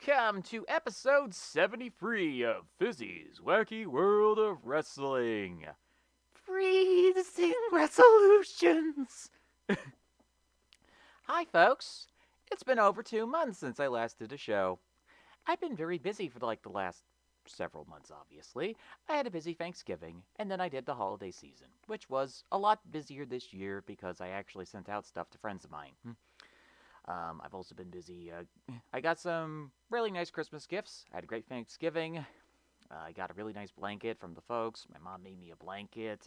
welcome to episode 73 of Fizzy's Wacky World of Wrestling. Freezing resolutions! Hi, folks. It's been over 2 months since I last did a show. I've been very busy for the last several months, obviously. I had a busy Thanksgiving, and then I did the holiday season, which was a lot busier this year because I actually sent out stuff to friends of mine. I've also been busy. I got some really nice Christmas gifts. I had a great Thanksgiving. I got a really nice blanket from the folks. My mom made me a blanket.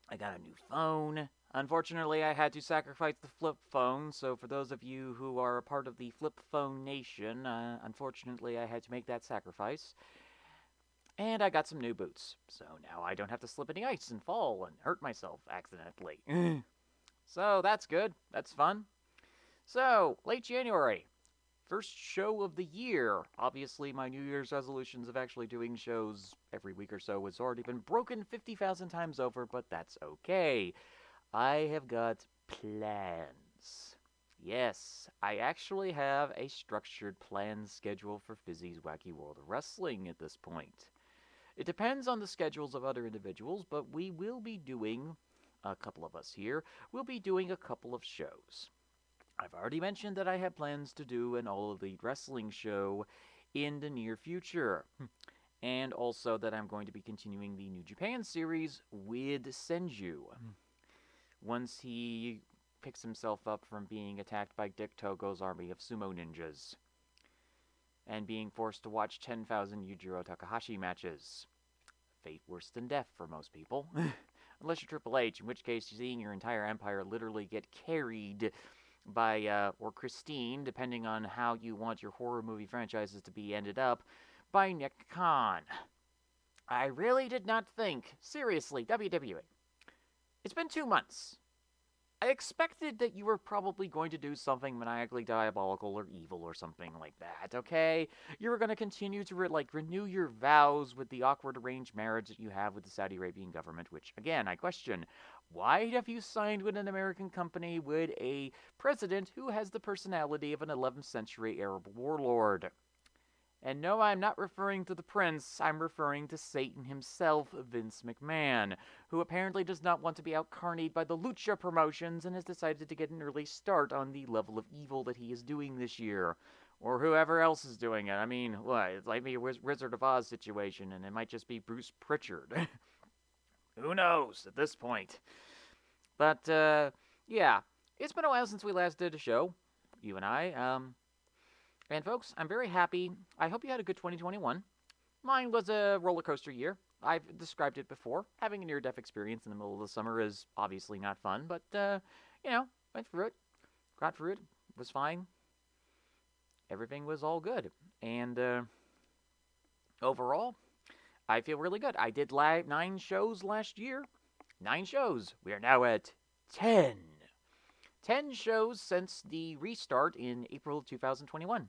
I got a new phone. Unfortunately, I had to sacrifice the flip phone, so for those of you who are a part of the flip phone nation, unfortunately, I had to make that sacrifice. And I got some new boots, so now I don't have to slip any ice and fall and hurt myself accidentally. So that's good. That's fun. So, late January, first show of the year. Obviously, my New Year's resolutions of actually doing shows every week or so has already been broken 50,000 times over, but that's okay. I have got plans. Yes, I actually have a structured plan schedule for Fizzy's Wacky World of Wrestling at this point. It depends on the schedules of other individuals, but we will be doing, a couple of us here, will be doing a couple of shows. I've already mentioned that I have plans to do an All Elite Wrestling show in the near future. And also that I'm going to be continuing the New Japan series with Senju. Once he picks himself up from being attacked by Dick Togo's army of sumo ninjas. And being forced to watch 10,000 Yujiro Takahashi matches. Fate worse than death for most people. Unless you're Triple H, in which case you're seeing your entire empire literally get carried by, or Christine, depending on how you want your horror movie franchises to be ended up, by Nick Khan. I really did not think, seriously, WWE. It's been 2 months. I expected that you were probably going to do something maniacally diabolical or evil or something like that, okay? You were going to continue to, renew your vows with the awkward arranged marriage that you have with the Saudi Arabian government, which, again, I question. Why have you signed with an American company with a president who has the personality of an 11th century Arab warlord? And no, I'm not referring to the prince, I'm referring to Satan himself, Vince McMahon, who apparently does not want to be out-carnied by the Lucha promotions and has decided to get an early start on the level of evil that he is doing this year. Or whoever else is doing it. I mean, what, it's like a Wizard of Oz situation, and it might just be Bruce Pritchard. Who knows at this point? But, yeah, it's been a while since we last did a show, you and I, and folks, I'm very happy. I hope you had a good 2021. Mine was a roller coaster year. I've described it before. Having a near-death experience in the middle of the summer is obviously not fun, but, went through it. Got through it. Was fine. Everything was all good. And, overall, I feel really good. I did 9 shows last year. 9 shows. We are now at 10. 10 shows since the restart in April of 2021.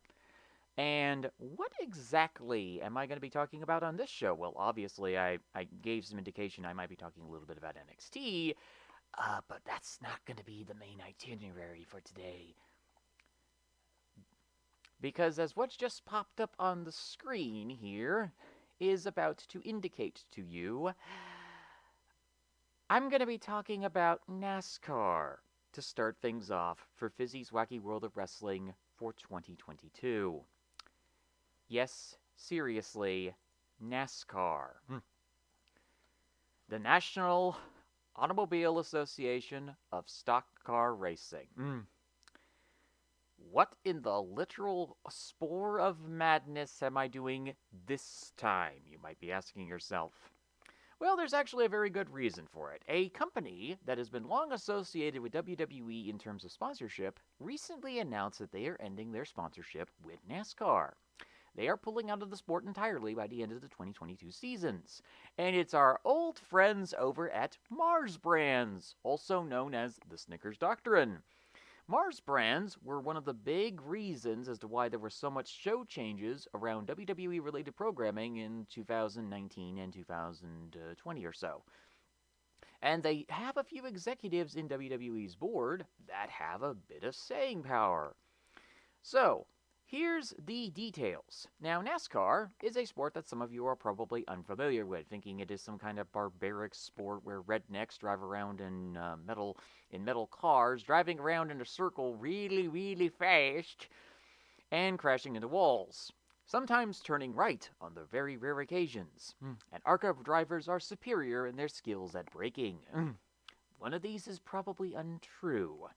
And what exactly am I going to be talking about on this show? Well, obviously, I gave some indication I might be talking a little bit about NXT, but that's not going to be the main itinerary for today. Because as what's just popped up on the screen here is about to indicate to you, I'm going to be talking about NASCAR to start things off for Fizzy's Wacky World of Wrestling for 2022. Yes, seriously, NASCAR. The National Automobile Association of Stock Car Racing. What in the literal spore of madness am I doing this time, you might be asking yourself. Well, there's actually a very good reason for it. A company that has been long associated with WWE in terms of sponsorship recently announced that they are ending their sponsorship with NASCAR. They are pulling out of the sport entirely by the end of the 2022 seasons. And it's our old friends over at Mars Brands, also known as the Snickers Doctrine. Mars Brands were one of the big reasons as to why there were so much show changes around WWE-related programming in 2019 and 2020 or so. And they have a few executives in WWE's board that have a bit of saying power. So, Here's the details. Now, NASCAR is a sport that some of you are probably unfamiliar with, thinking it is some kind of barbaric sport where rednecks drive around in metal cars, driving around in a circle really, really fast, and crashing into walls. Sometimes turning right on the very rare occasions. And ARCA drivers are superior in their skills at braking. One of these is probably untrue.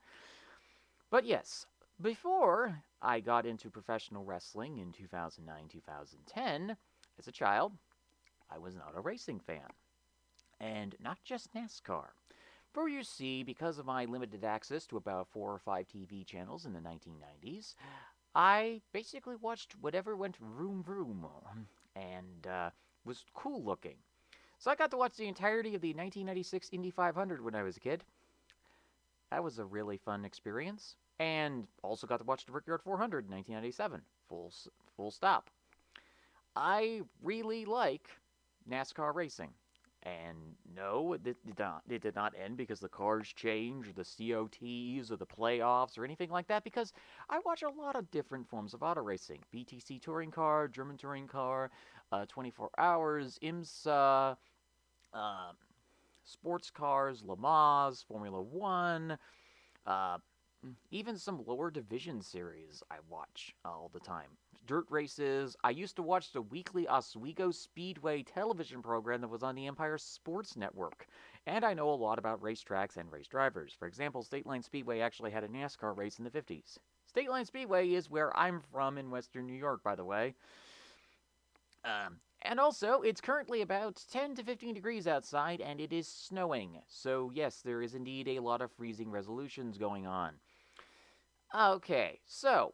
But yes, before I got into professional wrestling in 2009 2010, as a child, I was an auto racing fan. And not just NASCAR. For you see, because of my limited access to about 4 or 5 TV channels in the 1990s, I basically watched whatever went vroom vroom and was cool looking. So I got to watch the entirety of the 1996 Indy 500 when I was a kid. That was a really fun experience. And also got to watch the Brickyard 400 in 1997. Full stop. I really like NASCAR racing. And no, it did not end because the cars changed, or the COTs, or the playoffs, or anything like that, because I watch a lot of different forms of auto racing. BTC Touring Car, German Touring Car, 24 Hours, IMSA, sports cars, Le Mans, Formula One, even some lower division series I watch all the time. Dirt races. I used to watch the weekly Oswego Speedway television program that was on the Empire Sports Network. And I know a lot about racetracks and race drivers. For example, State Line Speedway actually had a NASCAR race in the 50s. State Line Speedway is where I'm from in western New York, by the way. And also, it's currently about 10 to 15 degrees outside, and it is snowing. So yes, there is indeed a lot of freezing resolutions going on. Okay, so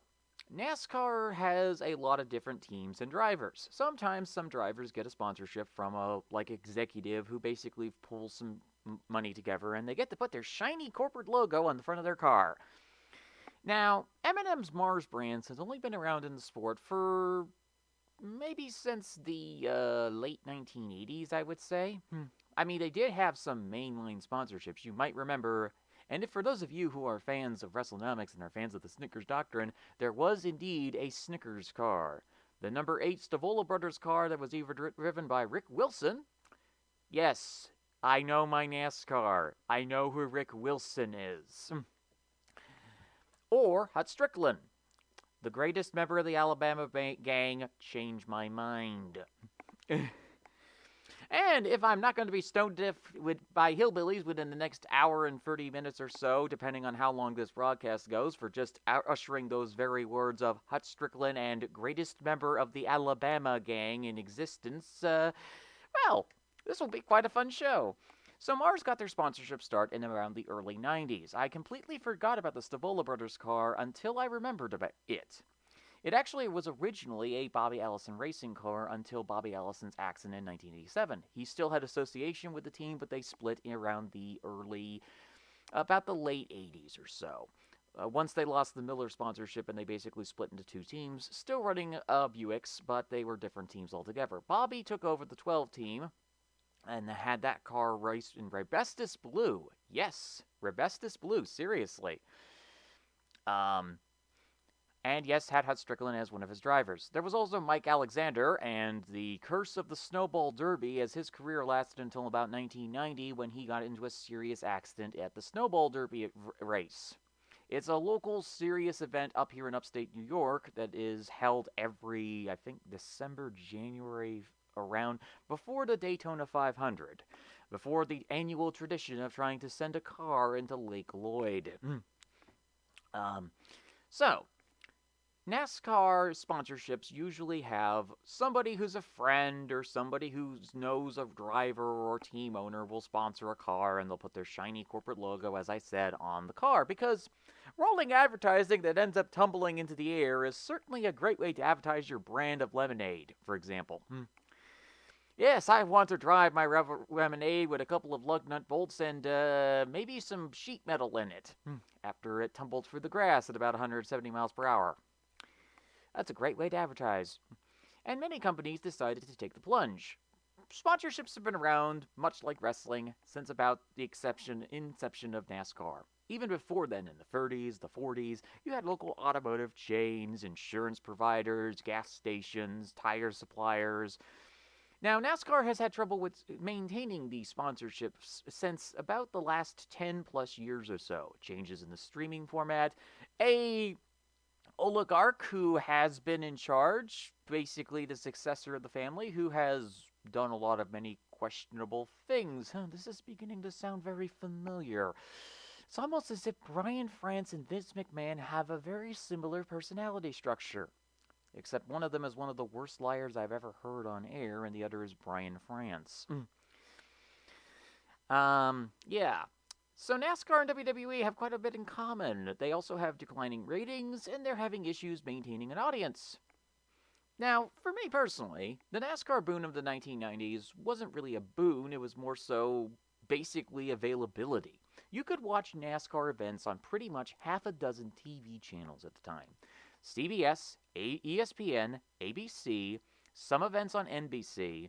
NASCAR has a lot of different teams and drivers. Sometimes some drivers get a sponsorship from a executive who basically pulls some money together, and they get to put their shiny corporate logo on the front of their car. Now, M&M's Mars brands has only been around in the sport for maybe since the late 1980s, I would say. I mean, they did have some mainline sponsorships. You might remember. And if for those of you who are fans of WrestleNomics and are fans of the Snickers Doctrine, there was indeed a Snickers car. The number 8 Stavola Brothers car that was either driven by Rick Wilson. Yes, I know my NASCAR. I know who Rick Wilson is. Or Hut Strickland. The greatest member of the Alabama gang. Change my mind. And if I'm not going to be stoned deaf by hillbillies within the next hour and 30 minutes or so, depending on how long this broadcast goes, for just ushering those very words of Hut Strickland and greatest member of the Alabama gang in existence, well, this will be quite a fun show. So Mars got their sponsorship start in around the early 90s. I completely forgot about the Stavola Brothers car until I remembered about it. It actually was originally a Bobby Allison racing car until Bobby Allison's accident in 1987. He still had association with the team, but they split around about the late 80s or so. Once they lost the Miller sponsorship and they basically split into 2 teams, still running Buicks, but they were different teams altogether. Bobby took over the 12 team and had that car raced in Rebestis Blue. Yes, Rebestis Blue, seriously. And yes, had Hut Strickland as one of his drivers. There was also Mike Alexander and the curse of the Snowball Derby, as his career lasted until about 1990 when he got into a serious accident at the Snowball Derby race. It's a local serious event up here in upstate New York that is held every, I think, December, January, around before the Daytona 500, before the annual tradition of trying to send a car into Lake Lloyd. So, NASCAR sponsorships usually have somebody who's a friend or somebody who knows a driver or team owner will sponsor a car, and they'll put their shiny corporate logo, as I said, on the car, because rolling advertising that ends up tumbling into the air is certainly a great way to advertise your brand of lemonade, for example. Yes, I want to drive my lemonade with a couple of lug nut bolts and maybe some sheet metal in it after it tumbled through the grass at about 170 miles per hour. That's a great way to advertise. And many companies decided to take the plunge. Sponsorships have been around, much like wrestling, since about the inception of NASCAR. Even before then, in the 30s, the 40s, you had local automotive chains, insurance providers, gas stations, tire suppliers. Now, NASCAR has had trouble with maintaining these sponsorships since about the last 10 plus years or so. Changes in the streaming format, a oligarch who has been in charge, basically the successor of the family, who has done a lot of many questionable things. This is beginning to sound very familiar. It's almost as if Brian France and Vince McMahon have a very similar personality structure. Except one of them is one of the worst liars I've ever heard on air, and the other is Brian France. Yeah. So NASCAR and WWE have quite a bit in common. They also have declining ratings, and they're having issues maintaining an audience. Now, for me personally, the NASCAR boon of the 1990s wasn't really a boon, it was more so basically availability. You could watch NASCAR events on pretty much half a dozen TV channels at the time. CBS, ESPN, ABC, some events on NBC,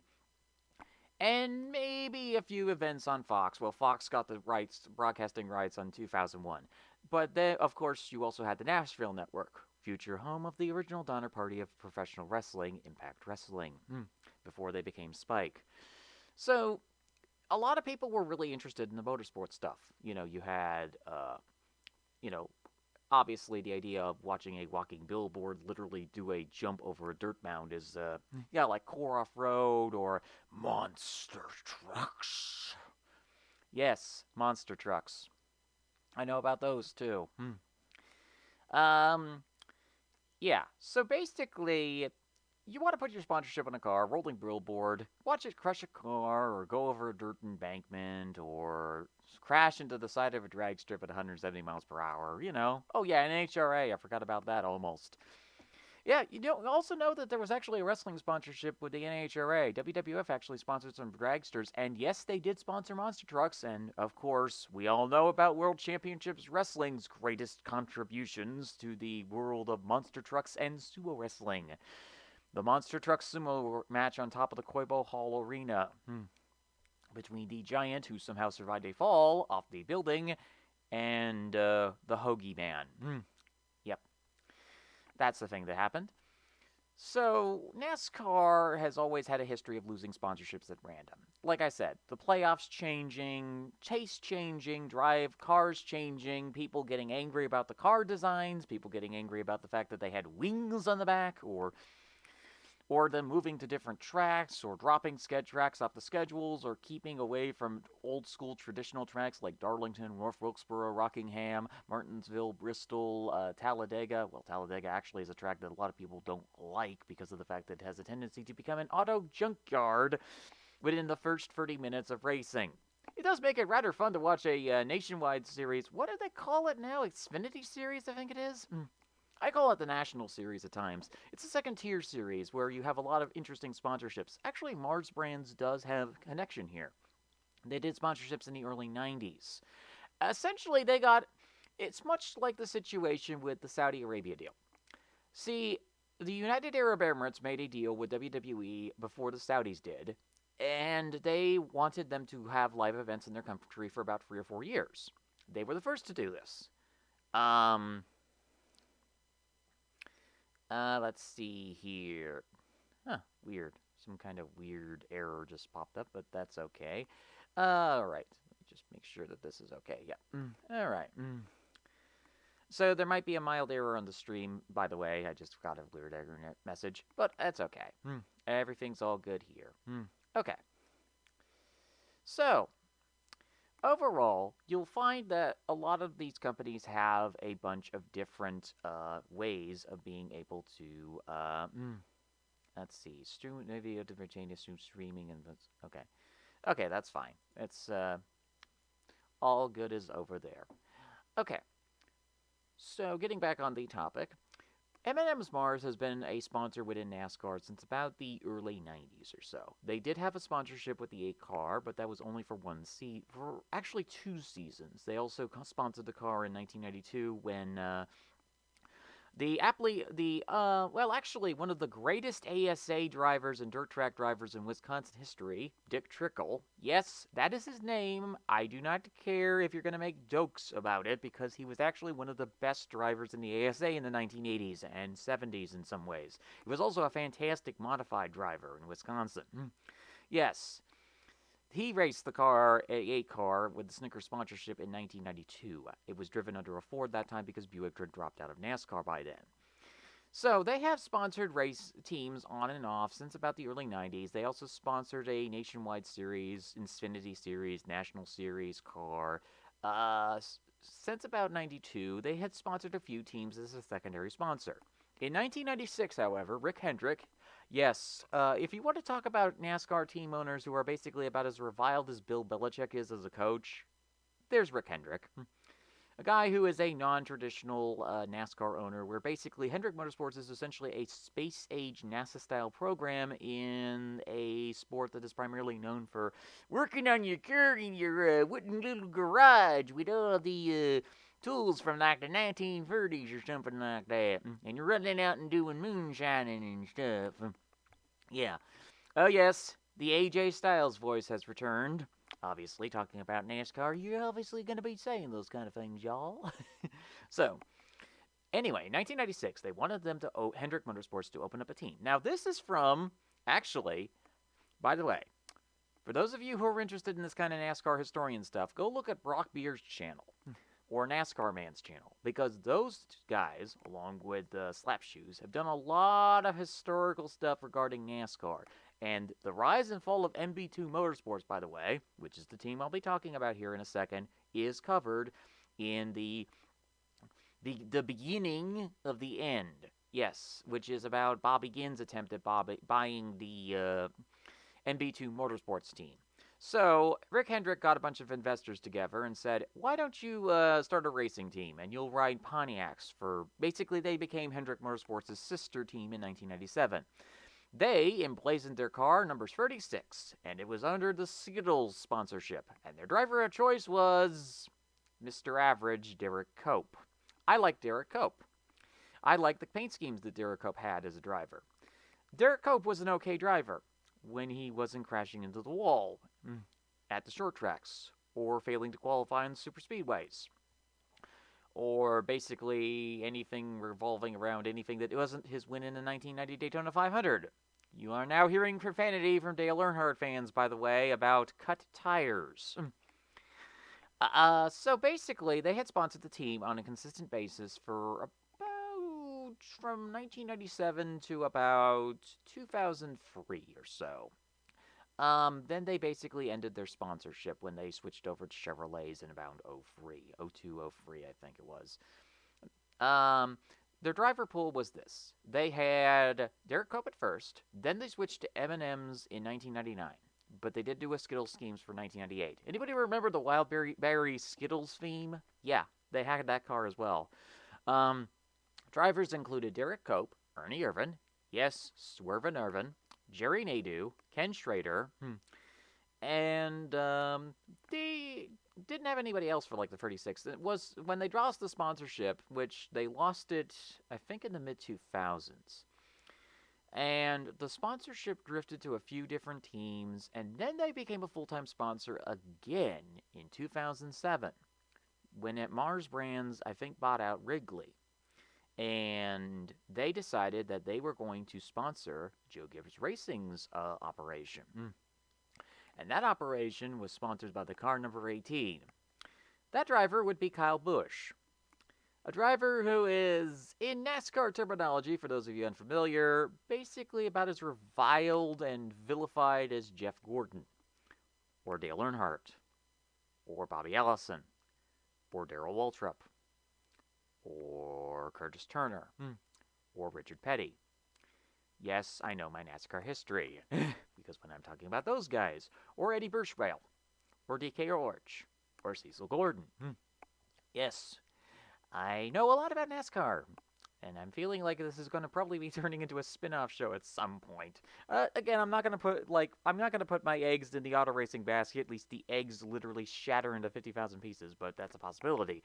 and maybe a few events on Fox. Well, Fox got the broadcasting rights on 2001. But then, of course, you also had the Nashville Network, future home of the original Donner Party of professional wrestling, Impact Wrestling, before they became Spike. So, a lot of people were really interested in the motorsport stuff. You had, obviously the idea of watching a walking billboard literally do a jump over a dirt mound is, like Core Off-Road or monster trucks. Yes, monster trucks. I know about those, too. Yeah, so basically, you want to put your sponsorship on a car, rolling billboard, watch it crush a car, or go over a dirt embankment, or crash into the side of a drag strip at 170 miles per hour, Oh yeah, NHRA, I forgot about that almost. Yeah, you also know that there was actually a wrestling sponsorship with the NHRA. WWF actually sponsored some dragsters, and yes, they did sponsor monster trucks, and of course, we all know about World Championships Wrestling's greatest contributions to the world of monster trucks and sumo wrestling. The Monster Truck Sumo match on top of the Koibo Hall Arena between the Giant, who somehow survived a fall off the building, and the Hoagie Man. Yep. That's the thing that happened. So, NASCAR has always had a history of losing sponsorships at random. Like I said, the playoffs changing, taste changing, drive cars changing, people getting angry about the car designs, people getting angry about the fact that they had wings on the back, or them moving to different tracks, or dropping tracks off the schedules, or keeping away from old school traditional tracks like Darlington, North Wilkesboro, Rockingham, Martinsville, Bristol, Talladega. Well, Talladega actually is a track that a lot of people don't like because of the fact that it has a tendency to become an auto junkyard within the first 30 minutes of racing. It does make it rather fun to watch a nationwide series. What do they call it now? Xfinity Series, I think it is? I call it the National Series at times. It's a second-tier series where you have a lot of interesting sponsorships. Actually, Mars Brands does have a connection here. They did sponsorships in the early 90s. Essentially, it's much like the situation with the Saudi Arabia deal. See, the United Arab Emirates made a deal with WWE before the Saudis did, and they wanted them to have live events in their country for about 3 or 4 years. They were the first to do this. Let's see here. Weird. Some kind of weird error just popped up, but that's okay. Alright. Let me just make sure that this is okay. Yeah. Alright. So there might be a mild error on the stream, by the way. I just got a weird error message, but that's okay. Everything's all good here. Okay. So, overall, you'll find that a lot of these companies have a bunch of different ways of being able to, let's see, stream video to retain streaming and okay. Okay, that's fine. It's all good is over there. Okay. So, getting back on the topic, M&M's Mars has been a sponsor within NASCAR since about the early 90s or so. They did have a sponsorship with the 8 car, but that was only for actually 2 seasons. They also sponsored the car in 1992 when Actually, one of the greatest ASA drivers and dirt track drivers in Wisconsin history, Dick Trickle. Yes, that is his name. I do not care if you're going to make jokes about it, because he was actually one of the best drivers in the ASA in the 1980s and 70s in some ways. He was also a fantastic modified driver in Wisconsin. Yes, he raced the car, a car, with the Snickers sponsorship in 1992. It was driven under a Ford that time because Buick had dropped out of NASCAR by then. So they have sponsored race teams on and off since about the early 90s. They also sponsored a nationwide series, Xfinity Series, National Series car. Since about 92, they had sponsored a few teams as a secondary sponsor. In 1996, however, Rick Hendrick, yes, if you want to talk about NASCAR team owners who are basically about as reviled as Bill Belichick is as a coach, there's Rick Hendrick. A guy who is a non-traditional NASCAR owner, where basically Hendrick Motorsports is essentially a space-age NASA-style program in a sport that is primarily known for working on your car in your wooden little garage with all the tools from like the 1930s or something like that. And you're running out and doing moonshining and stuff. Yeah. Oh, yes, the AJ Styles voice has returned. Obviously, talking about NASCAR, you're obviously going to be saying those kind of things, y'all. So, anyway, 1996, they wanted them to Hendrick Motorsports to open up a team. Now, this is from, actually, by the way, for those of you who are interested in this kind of NASCAR historian stuff, go look at Brock Beer's channel, or NASCAR Man's channel, because those guys, along with Slapshoes, have done a lot of historical stuff regarding NASCAR. And the rise and fall of MB2 Motorsports, by the way, which is the team I'll be talking about here in a second, is covered in the beginning of the end. Yes, which is about Bobby Ginn's attempt at buying the MB2 Motorsports team. So, Rick Hendrick got a bunch of investors together and said, why don't you start a racing team and you'll ride Pontiacs for... Basically, they became Hendrick Motorsports' sister team in 1997. They emblazoned their car number 36, and it was under the Skittles sponsorship. And their driver of choice was Mr. Average, Derek Cope. I like Derek Cope. I like the paint schemes that Derek Cope had as a driver. Derek Cope was an okay driver when he wasn't crashing into the wall at the short tracks, or failing to qualify in super speedways, or basically anything revolving around anything that wasn't his win in the 1990 Daytona 500. You are now hearing profanity from Dale Earnhardt fans, by the way, about cut tires. So basically, they had sponsored the team on a consistent basis for about from 1997 to about 2003 or so. Then they basically ended their sponsorship when they switched over to Chevrolets in about 02, 03, I think it was. Their driver pool was this. They had Derek Cope at first, then they switched to M&M's in 1999. But they did do a Skittles schemes for 1998. Anybody remember the Wild Berry Skittles theme? Yeah, they had that car as well. Drivers included Derek Cope, Ernie Irvan, yes, Swervin Irvan, Jerry Nadeau, Ken Schrader, and they didn't have anybody else for like the 36. It was when they lost the sponsorship, which they lost it, I think, in the mid-2000s. And the sponsorship drifted to a few different teams, and then they became a full-time sponsor again in 2007, when Mars Brands, I think, bought out Wrigley. And they decided that they were going to sponsor Joe Gibbs Racing's operation. And that operation was sponsored by the car number 18. That driver would be Kyle Busch. A driver who is, in NASCAR terminology, for those of you unfamiliar, basically about as reviled and vilified as Jeff Gordon, or Dale Earnhardt, or Bobby Allison, or Darrell Waltrip, or Curtis Turner, or Richard Petty. Yes, I know my NASCAR history, because when I'm talking about those guys, or Eddie Birchwell, or DK Orch, or Cecil Gordon. Yes, I know a lot about NASCAR, and I'm feeling like this is going to probably be turning into a spin-off show at some point. Again, I'm not going to put my eggs in the auto racing basket, at least the eggs literally shatter into 50,000 pieces, but that's a possibility.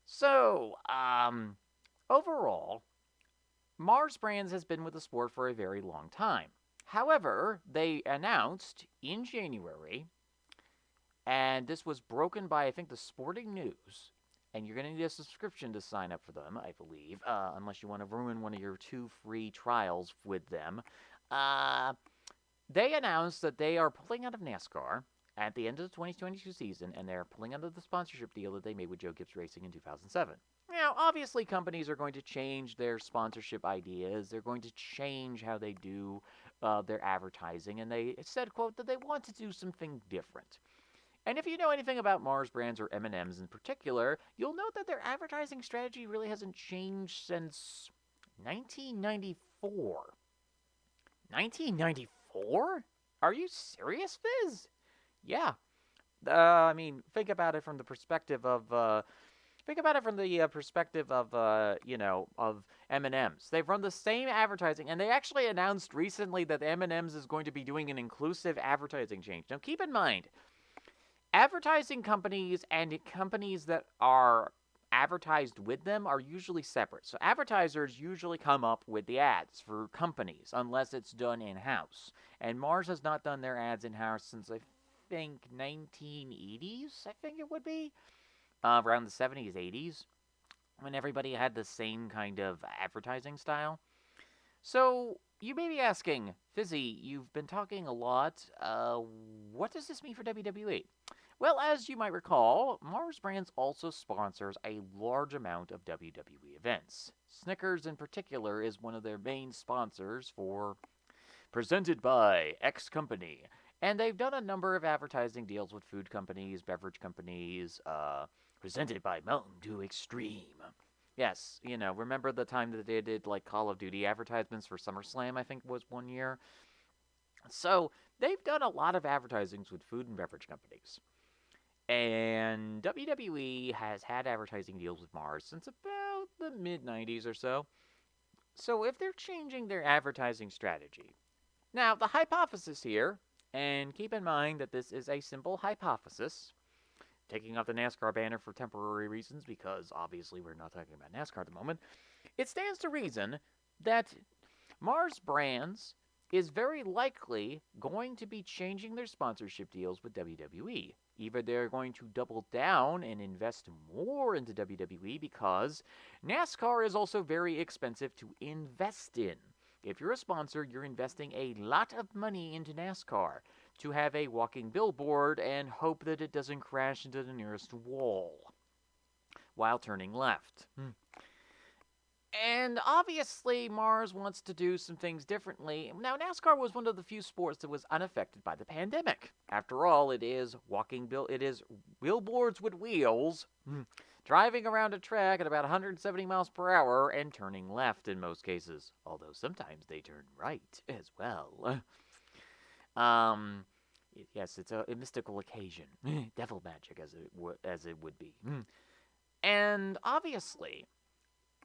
So, Overall, Mars Brands has been with the sport for a very long time. However, they announced in January, and this was broken by, I think, the Sporting News, and you're going to need a subscription to sign up for them, I believe, unless you want to ruin one of your 2 free trials with them. Uh, they announced that they are pulling out of NASCAR at the end of the 2022 season, and they're pulling out of the sponsorship deal that they made with Joe Gibbs Racing in 2007. Now, obviously, companies are going to change their sponsorship ideas. They're going to change how they do their advertising, and they said, quote, that they want to do something different. And if you know anything about Mars Brands or M&M's in particular, you'll note that their advertising strategy really hasn't changed since 1994. 1994? Are you serious, Fizz? Yeah. I mean, think about it from the perspective of of M&M's. They've run the same advertising, and they actually announced recently that M&M's is going to be doing an inclusive advertising change. Now, keep in mind, advertising companies and companies that are advertised with them are usually separate. So advertisers usually come up with the ads for companies unless it's done in-house. And Mars has not done their ads in-house since I think 1980s, I think it would be. Around the 70s, 80s, when everybody had the same kind of advertising style. So you may be asking, Fizzy, you've been talking a lot. What does this mean for WWE? Well, as you might recall, Mars Brands also sponsors a large amount of WWE events. Snickers, in particular, is one of their main sponsors for Presented by X Company. And they've done a number of advertising deals with food companies, beverage companies, presented by Mountain Dew Extreme. Yes, remember the time that they did like Call of Duty advertisements for SummerSlam, I think was one year? So they've done a lot of advertisings with food and beverage companies. And WWE has had advertising deals with Mars since about the mid 90s or so. So if they're changing their advertising strategy. Now, the hypothesis here, and keep in mind that this is a simple hypothesis, taking off the NASCAR banner for temporary reasons because obviously we're not talking about NASCAR at the moment, it stands to reason that Mars Brands is very likely going to be changing their sponsorship deals with WWE. Either they're going to double down and invest more into WWE because NASCAR is also very expensive to invest in. If you're a sponsor, you're investing a lot of money into NASCAR to have a walking billboard and hope that it doesn't crash into the nearest wall while turning left. And obviously, Mars wants to do some things differently. Now, NASCAR was one of the few sports that was unaffected by the pandemic. After all, it is billboards with wheels, driving around a track at about 170 miles per hour and turning left in most cases. Although sometimes they turn right as well. Yes, it's a mystical occasion, devil magic as it would be. And obviously,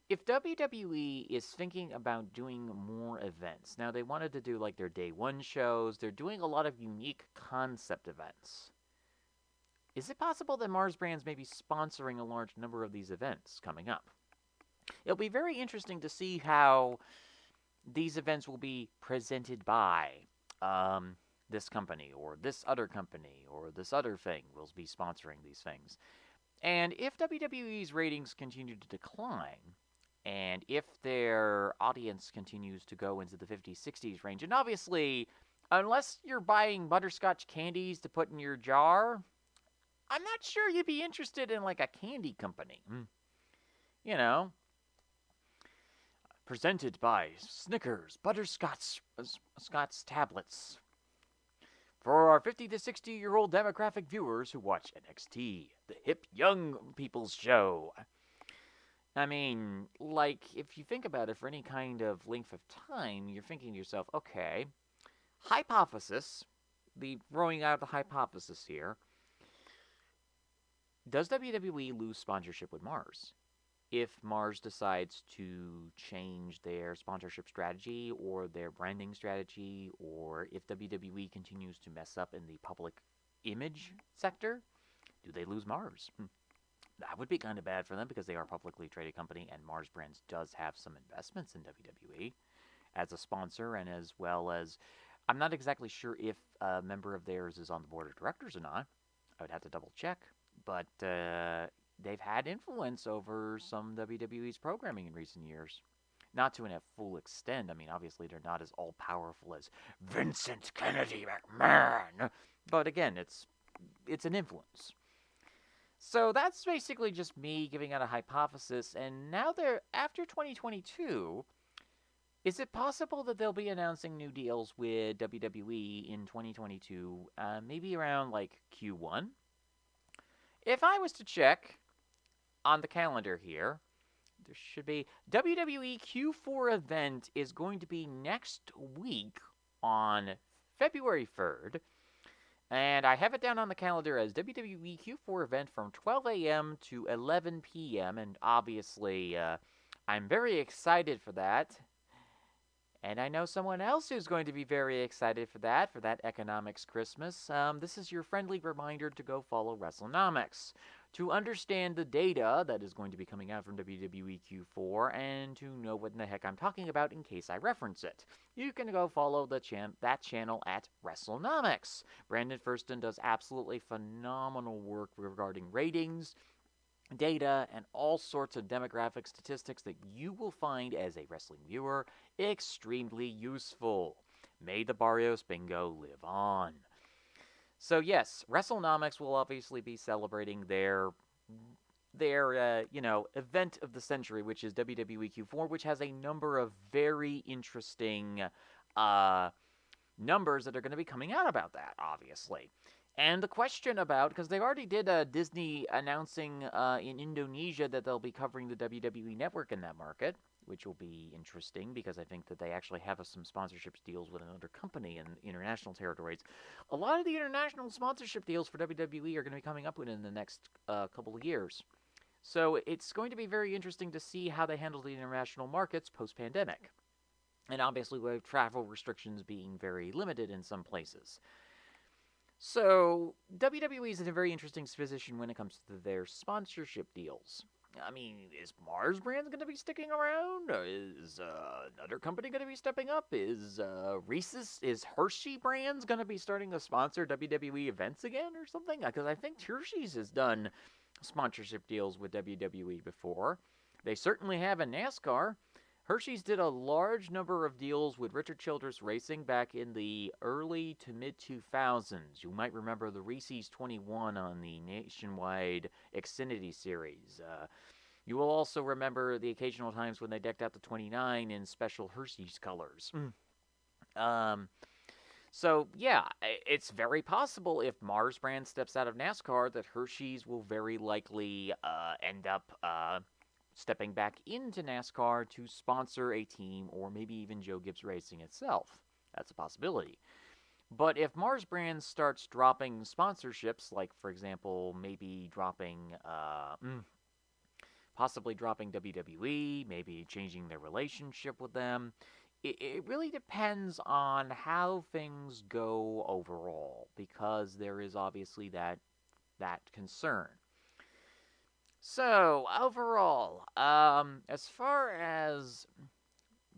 if WWE is thinking about doing more events, now they wanted to do like their day one shows, they're doing a lot of unique concept events. Is it possible that Mars Brands may be sponsoring a large number of these events coming up? It'll be very interesting to see how these events will be presented by this company or this other company or this other thing will be sponsoring these things. And if WWE's ratings continue to decline, and if their audience continues to go into the 50s, 60s range, and obviously, unless you're buying butterscotch candies to put in your jar, I'm not sure you'd be interested in like a candy company. Presented by Snickers Butterscotch tablets. For our 50 to 60-year-old demographic viewers who watch NXT, the hip young people's show. I mean, like, if you think about it for any kind of length of time, you're thinking to yourself, okay, hypothesis, throwing out the hypothesis here, does WWE lose sponsorship with Mars? If Mars decides to change their sponsorship strategy or their branding strategy, or if WWE continues to mess up in the public image sector, do they lose Mars? That would be kind of bad for them because they are a publicly traded company, and Mars Brands does have some investments in WWE as a sponsor, and as well as I'm not exactly sure if a member of theirs is on the board of directors or not. I would have to double check, but they've had influence over some WWE's programming in recent years. Not to a full extent. I mean, obviously they're not as all powerful as Vincent Kennedy McMahon, but again, it's an influence. So that's basically just me giving out a hypothesis. And now they're after 2022. Is it possible that they'll be announcing new deals with WWE in 2022? Maybe around like Q1. If I was to check on the calendar here, there should be WWE Q4 event is going to be next week on February 3rd. And I have it down on the calendar as WWE Q4 event from 12 a.m. to 11 p.m. And obviously, I'm very excited for that. And I know someone else who's going to be very excited for that economics Christmas. This is your friendly reminder to go follow WrestleNomics to understand the data that is going to be coming out from WWE Q4 and to know what in the heck I'm talking about in case I reference it. You can go follow that channel at WrestleNomics. Brandon Thurston does absolutely phenomenal work regarding ratings, data, and all sorts of demographic statistics that you will find as a wrestling viewer extremely useful. May the Barrios Bingo live on. So yes, WrestleNomics will obviously be celebrating their event of the century, which is WWE Q4, which has a number of very interesting numbers that are going to be coming out about that, obviously. And the question about, because they already did Disney announcing in Indonesia that they'll be covering the WWE network in that market, which will be interesting because I think that they actually have some sponsorship deals with another company in international territories. A lot of the international sponsorship deals for WWE are going to be coming up within the next couple of years. So it's going to be very interesting to see how they handle the international markets post-pandemic. And obviously with travel restrictions being very limited in some places. So, WWE is in a very interesting position when it comes to their sponsorship deals. I mean, is Mars Brands going to be sticking around? Is another company going to be stepping up? Is Hershey Brands going to be starting to sponsor WWE events again or something? Because I think Hershey's has done sponsorship deals with WWE before. They certainly have in NASCAR. Hershey's did a large number of deals with Richard Childress Racing back in the early to mid-2000s. You might remember the Reese's 21 on the nationwide Xfinity Series. You will also remember the occasional times when they decked out the 29 in special Hershey's colors. So, yeah, it's very possible if Mars Brand steps out of NASCAR that Hershey's will very likely end up stepping back into NASCAR to sponsor a team or maybe even Joe Gibbs Racing itself. That's a possibility. But if Mars Brands starts dropping sponsorships, like, for example, maybe possibly dropping WWE, maybe changing their relationship with them, it really depends on how things go overall, because there is obviously that concern. So, overall, as far as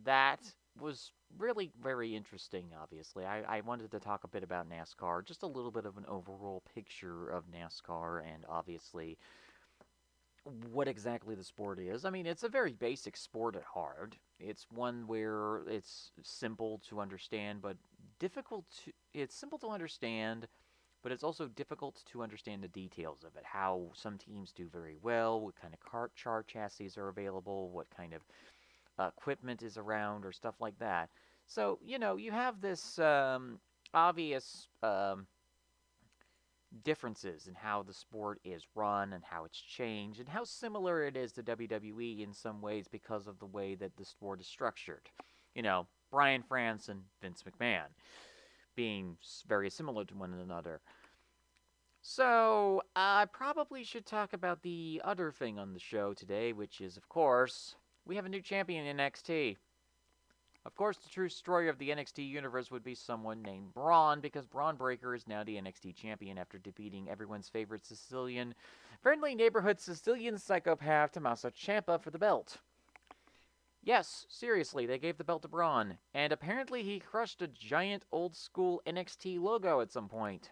that was really very interesting, obviously. I wanted to talk a bit about NASCAR, just a little bit of an overall picture of NASCAR and obviously what exactly the sport is. I mean, it's a very basic sport at heart. It's one where it's simple to understand, but it's simple to understand, but it's also difficult to understand the details of it. How some teams do very well, what kind of car chassis are available, what kind of equipment is around, or stuff like that. So, you have this obvious differences in how the sport is run and how it's changed and how similar it is to WWE in some ways because of the way that the sport is structured. Brian France and Vince McMahon being very similar to one another. So, I probably should talk about the other thing on the show today, which is, of course, we have a new champion in NXT. Of course, the true story of the NXT universe would be someone named Braun, because Braun Breaker is now the NXT champion after defeating everyone's favorite friendly neighborhood Sicilian psychopath Tommaso Ciampa for the belt. Yes, seriously, they gave the belt to Braun, and apparently he crushed a giant old-school NXT logo at some point.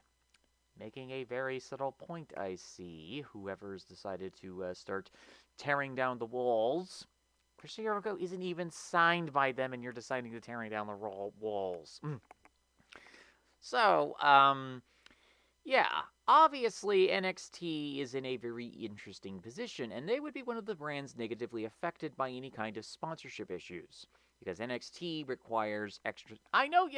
Making a very subtle point, I see. Whoever's decided to start tearing down the walls. Chris Jericho isn't even signed by them, and you're deciding to tearing down the walls. So, yeah, obviously NXT is in a very interesting position, and they would be one of the brands negatively affected by any kind of sponsorship issues. Because NXT requires extra... I know,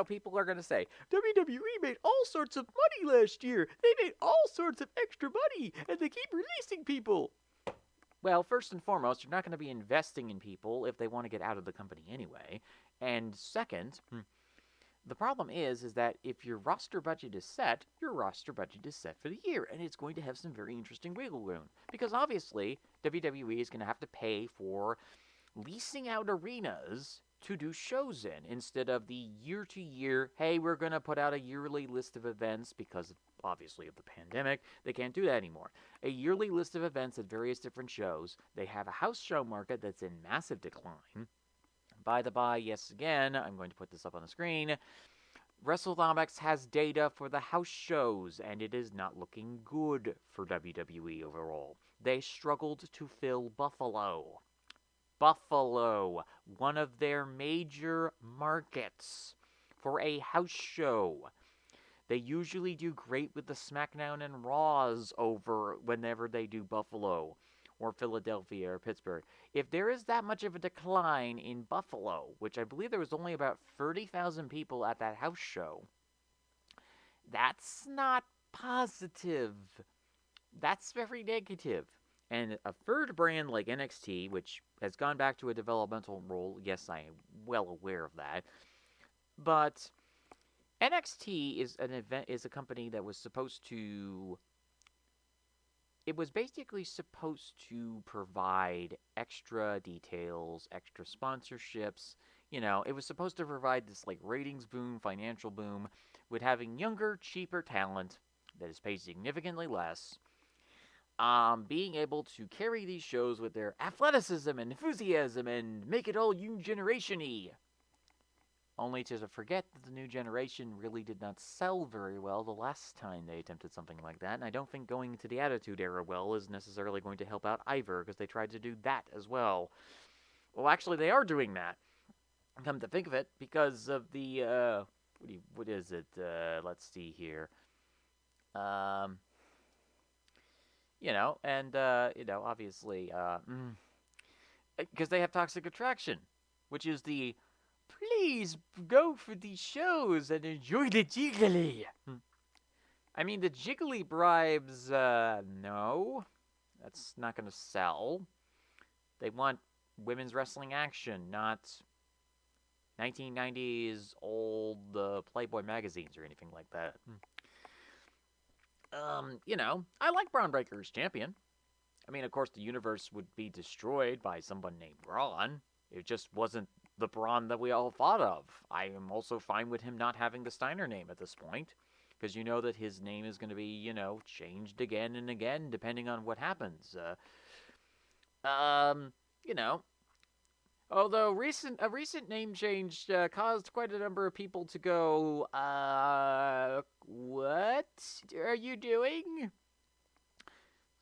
people are going to say, WWE made all sorts of money last year. They made all sorts of extra money, and they keep releasing people. Well, first and foremost, you're not going to be investing in people if they want to get out of the company anyway. And second, the problem is that if your roster budget is set, your roster budget is set for the year, and it's going to have some very interesting wiggle room. Because obviously, WWE is going to have to pay for leasing out arenas to do shows in, instead of the year-to-year, hey, we're going to put out a yearly list of events because, obviously, of the pandemic. They can't do that anymore. A yearly list of events at various different shows. They have a house show market that's in massive decline. By the by, yes, again, I'm going to put this up on the screen. WrestleNomics has data for the house shows, and it is not looking good for WWE overall. They struggled to fill Buffalo. Buffalo, one of their major markets for a house show. They usually do great with the SmackDown and Raws over whenever they do Buffalo or Philadelphia or Pittsburgh. If there is that much of a decline in Buffalo, which I believe there was only about 30,000 people at that house show, that's not positive. That's very negative. And a third brand like NXT, which has gone back to a developmental role, yes, I am well aware of that, but NXT is a company that was supposed to... It was basically supposed to provide extra details, extra sponsorships. You know, it was supposed to provide this, like, ratings boom, financial boom, with having younger, cheaper talent that is paid significantly less, being able to carry these shows with their athleticism and enthusiasm and make it all new generation-y. Only to forget that the new generation really did not sell very well the last time they attempted something like that, and I don't think going into the Attitude Era well is necessarily going to help out either, because they tried to do that as well. Well, actually, they are doing that, come to think of it, because of the, what is it? Let's see here. You know, and, you know, obviously, because they have Toxic Attraction, which is the... Please go for these shows and enjoy the jiggly. I mean, the jiggly bribes, no. That's not going to sell. They want women's wrestling action, not 1990s old Playboy magazines or anything like that. You know, I like Braun Breaker as champion. I mean, of course, the universe would be destroyed by someone named Braun. It just wasn't the Braun that we all thought of. I am also fine with him not having the Steiner name at this point, because you know that his name is going to be, you know, changed again and again depending on what happens. You know, although a recent name change caused quite a number of people to go, what are you doing?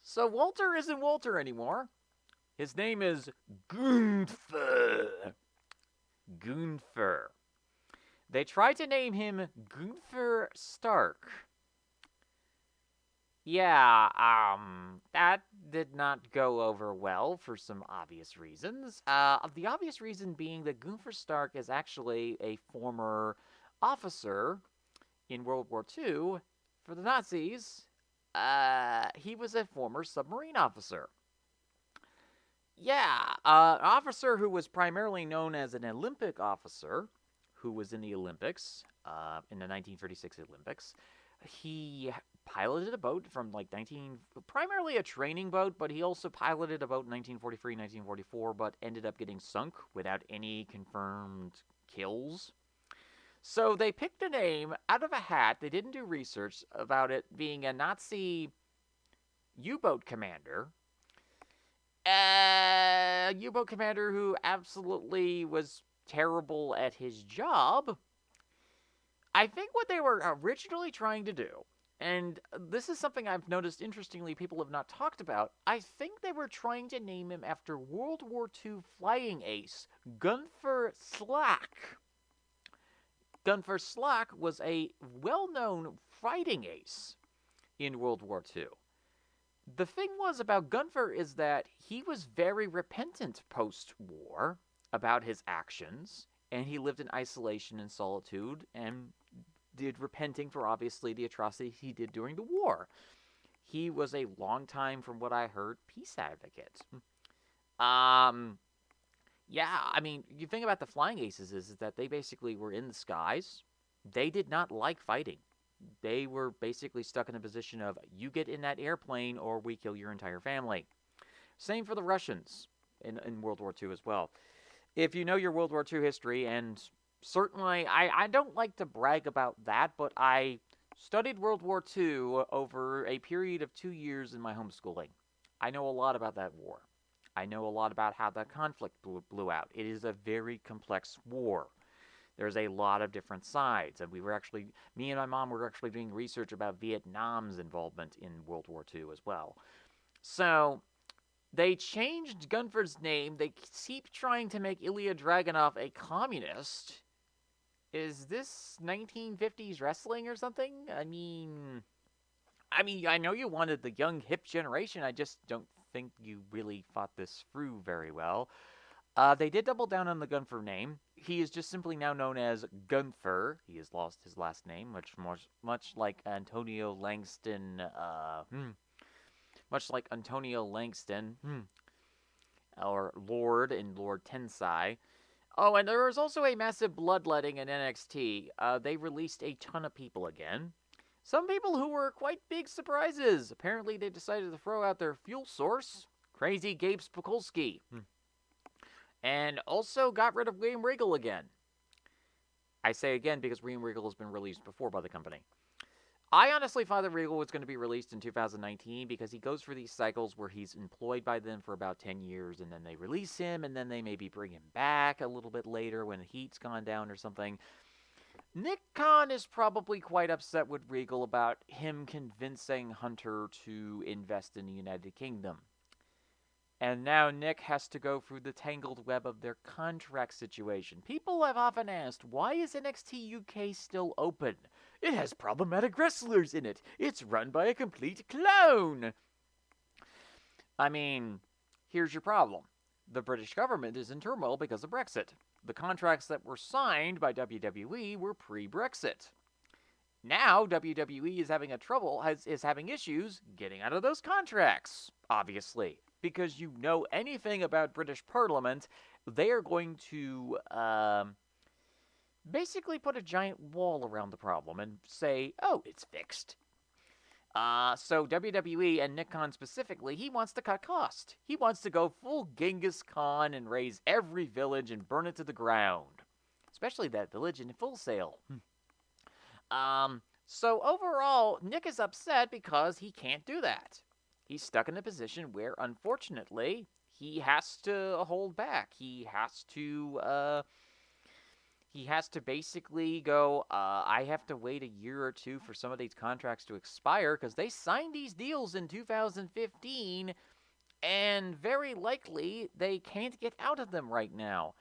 So Walter isn't Walter anymore. His name is Gunther. Gunther. They tried to name him Gunther Stark. Yeah, that did not go over well for some obvious reasons. The obvious reason being that Gunther Stark is actually a former officer in World War II for the Nazis. He was a former submarine officer. Yeah, an officer who was primarily known as an Olympic officer, who was in the Olympics, in the 1936 Olympics. He piloted a boat from primarily a training boat, but he also piloted a boat in 1943, 1944, but ended up getting sunk without any confirmed kills. So they picked a name out of a hat. They didn't do research about it being a Nazi U-boat commander. A U-boat commander who absolutely was terrible at his job. I think what they were originally trying to do, and this is something I've noticed interestingly people have not talked about, I think they were trying to name him after World War II flying ace Gunther Slack. Gunther Slack was a well-known fighting ace in World War II. The thing was about Gunther is that he was very repentant post-war about his actions, and he lived in isolation and solitude and did repenting for obviously the atrocities he did during the war. He was a long time, from what I heard, peace advocate. Yeah, I mean, you think about the flying aces is that they basically were in the skies. They did not like fighting. They were basically stuck in a position of you get in that airplane or we kill your entire family. Same for the Russians in World War II as well. If you know your World War II history, and certainly I don't like to brag about that, but I studied World War II over a period of 2 years in my homeschooling. I know a lot about that war. I know a lot about how that conflict blew out. It is a very complex war. There's a lot of different sides, and me and my mom were actually doing research about Vietnam's involvement in World War II as well. So they changed Gunther's name. They keep trying to make Ilya Dragunov a communist. Is this 1950s wrestling or something? I mean, I know you wanted the young, hip generation. I just don't think you really thought this through very well. They did double down on the Gunther name. He is just simply now known as Gunther. He has lost his last name, much like Antonio Langston. Much like Antonio Langston, or Lord in Lord Tensai. Oh, and there was also a massive bloodletting in NXT. They released a ton of people again. Some people who were quite big surprises. Apparently, they decided to throw out their fuel source, Crazy Gabe Spikulski. And also got rid of William Regal again. I say again because William Regal has been released before by the company. I honestly thought that Regal was going to be released in 2019 because he goes through these cycles where he's employed by them for about 10 years and then they release him and then they maybe bring him back a little bit later when the heat's gone down or something. Nick Khan is probably quite upset with Regal about him convincing Hunter to invest in the United Kingdom. And now Nick has to go through the tangled web of their contract situation. People have often asked, why is NXT UK still open? It has problematic wrestlers in it. It's run by a complete clown. I mean, here's your problem. The British government is in turmoil because of Brexit. The contracts that were signed by WWE were pre-Brexit. Now WWE is having issues getting out of those contracts, obviously. Because you know anything about British Parliament, they are going to basically put a giant wall around the problem and say, oh, it's fixed. So WWE and Nick Khan specifically, he wants to cut cost. He wants to go full Genghis Khan and raise every village and burn it to the ground. Especially that village in Full Sail. So overall, Nick is upset because he can't do that. He's stuck in a position where, unfortunately, he has to hold back. He has to basically go, I have to wait a year or two for some of these contracts to expire because they signed these deals in 2015 and very likely they can't get out of them right now.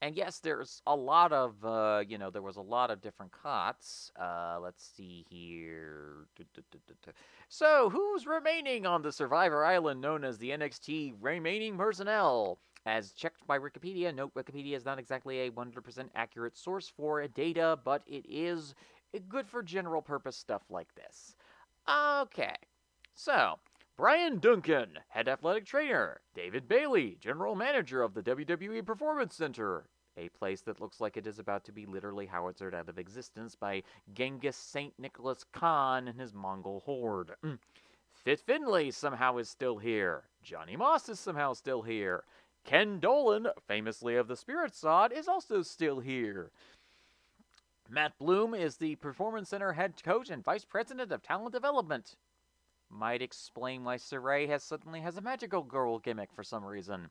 And yes, there's a lot of, there was a lot of different cuts. Let's see here. So, who's remaining on the Survivor Island known as the NXT remaining personnel? As checked by Wikipedia, note Wikipedia is not exactly a 100% accurate source for data, but it is good for general purpose stuff like this. Okay, so Brian Duncan, head athletic trainer. David Bailey, general manager of the WWE Performance Center, a place that looks like it is about to be literally howitzered out of existence by Genghis St. Nicholas Khan and his Mongol horde. Fit Finlay somehow is still here. Johnny Moss is somehow still here. Ken Dolan, famously of the Spirit Sod, is also still here. Matt Bloom is the Performance Center head coach and vice president of talent development. Might explain why Saray suddenly has a magical girl gimmick for some reason.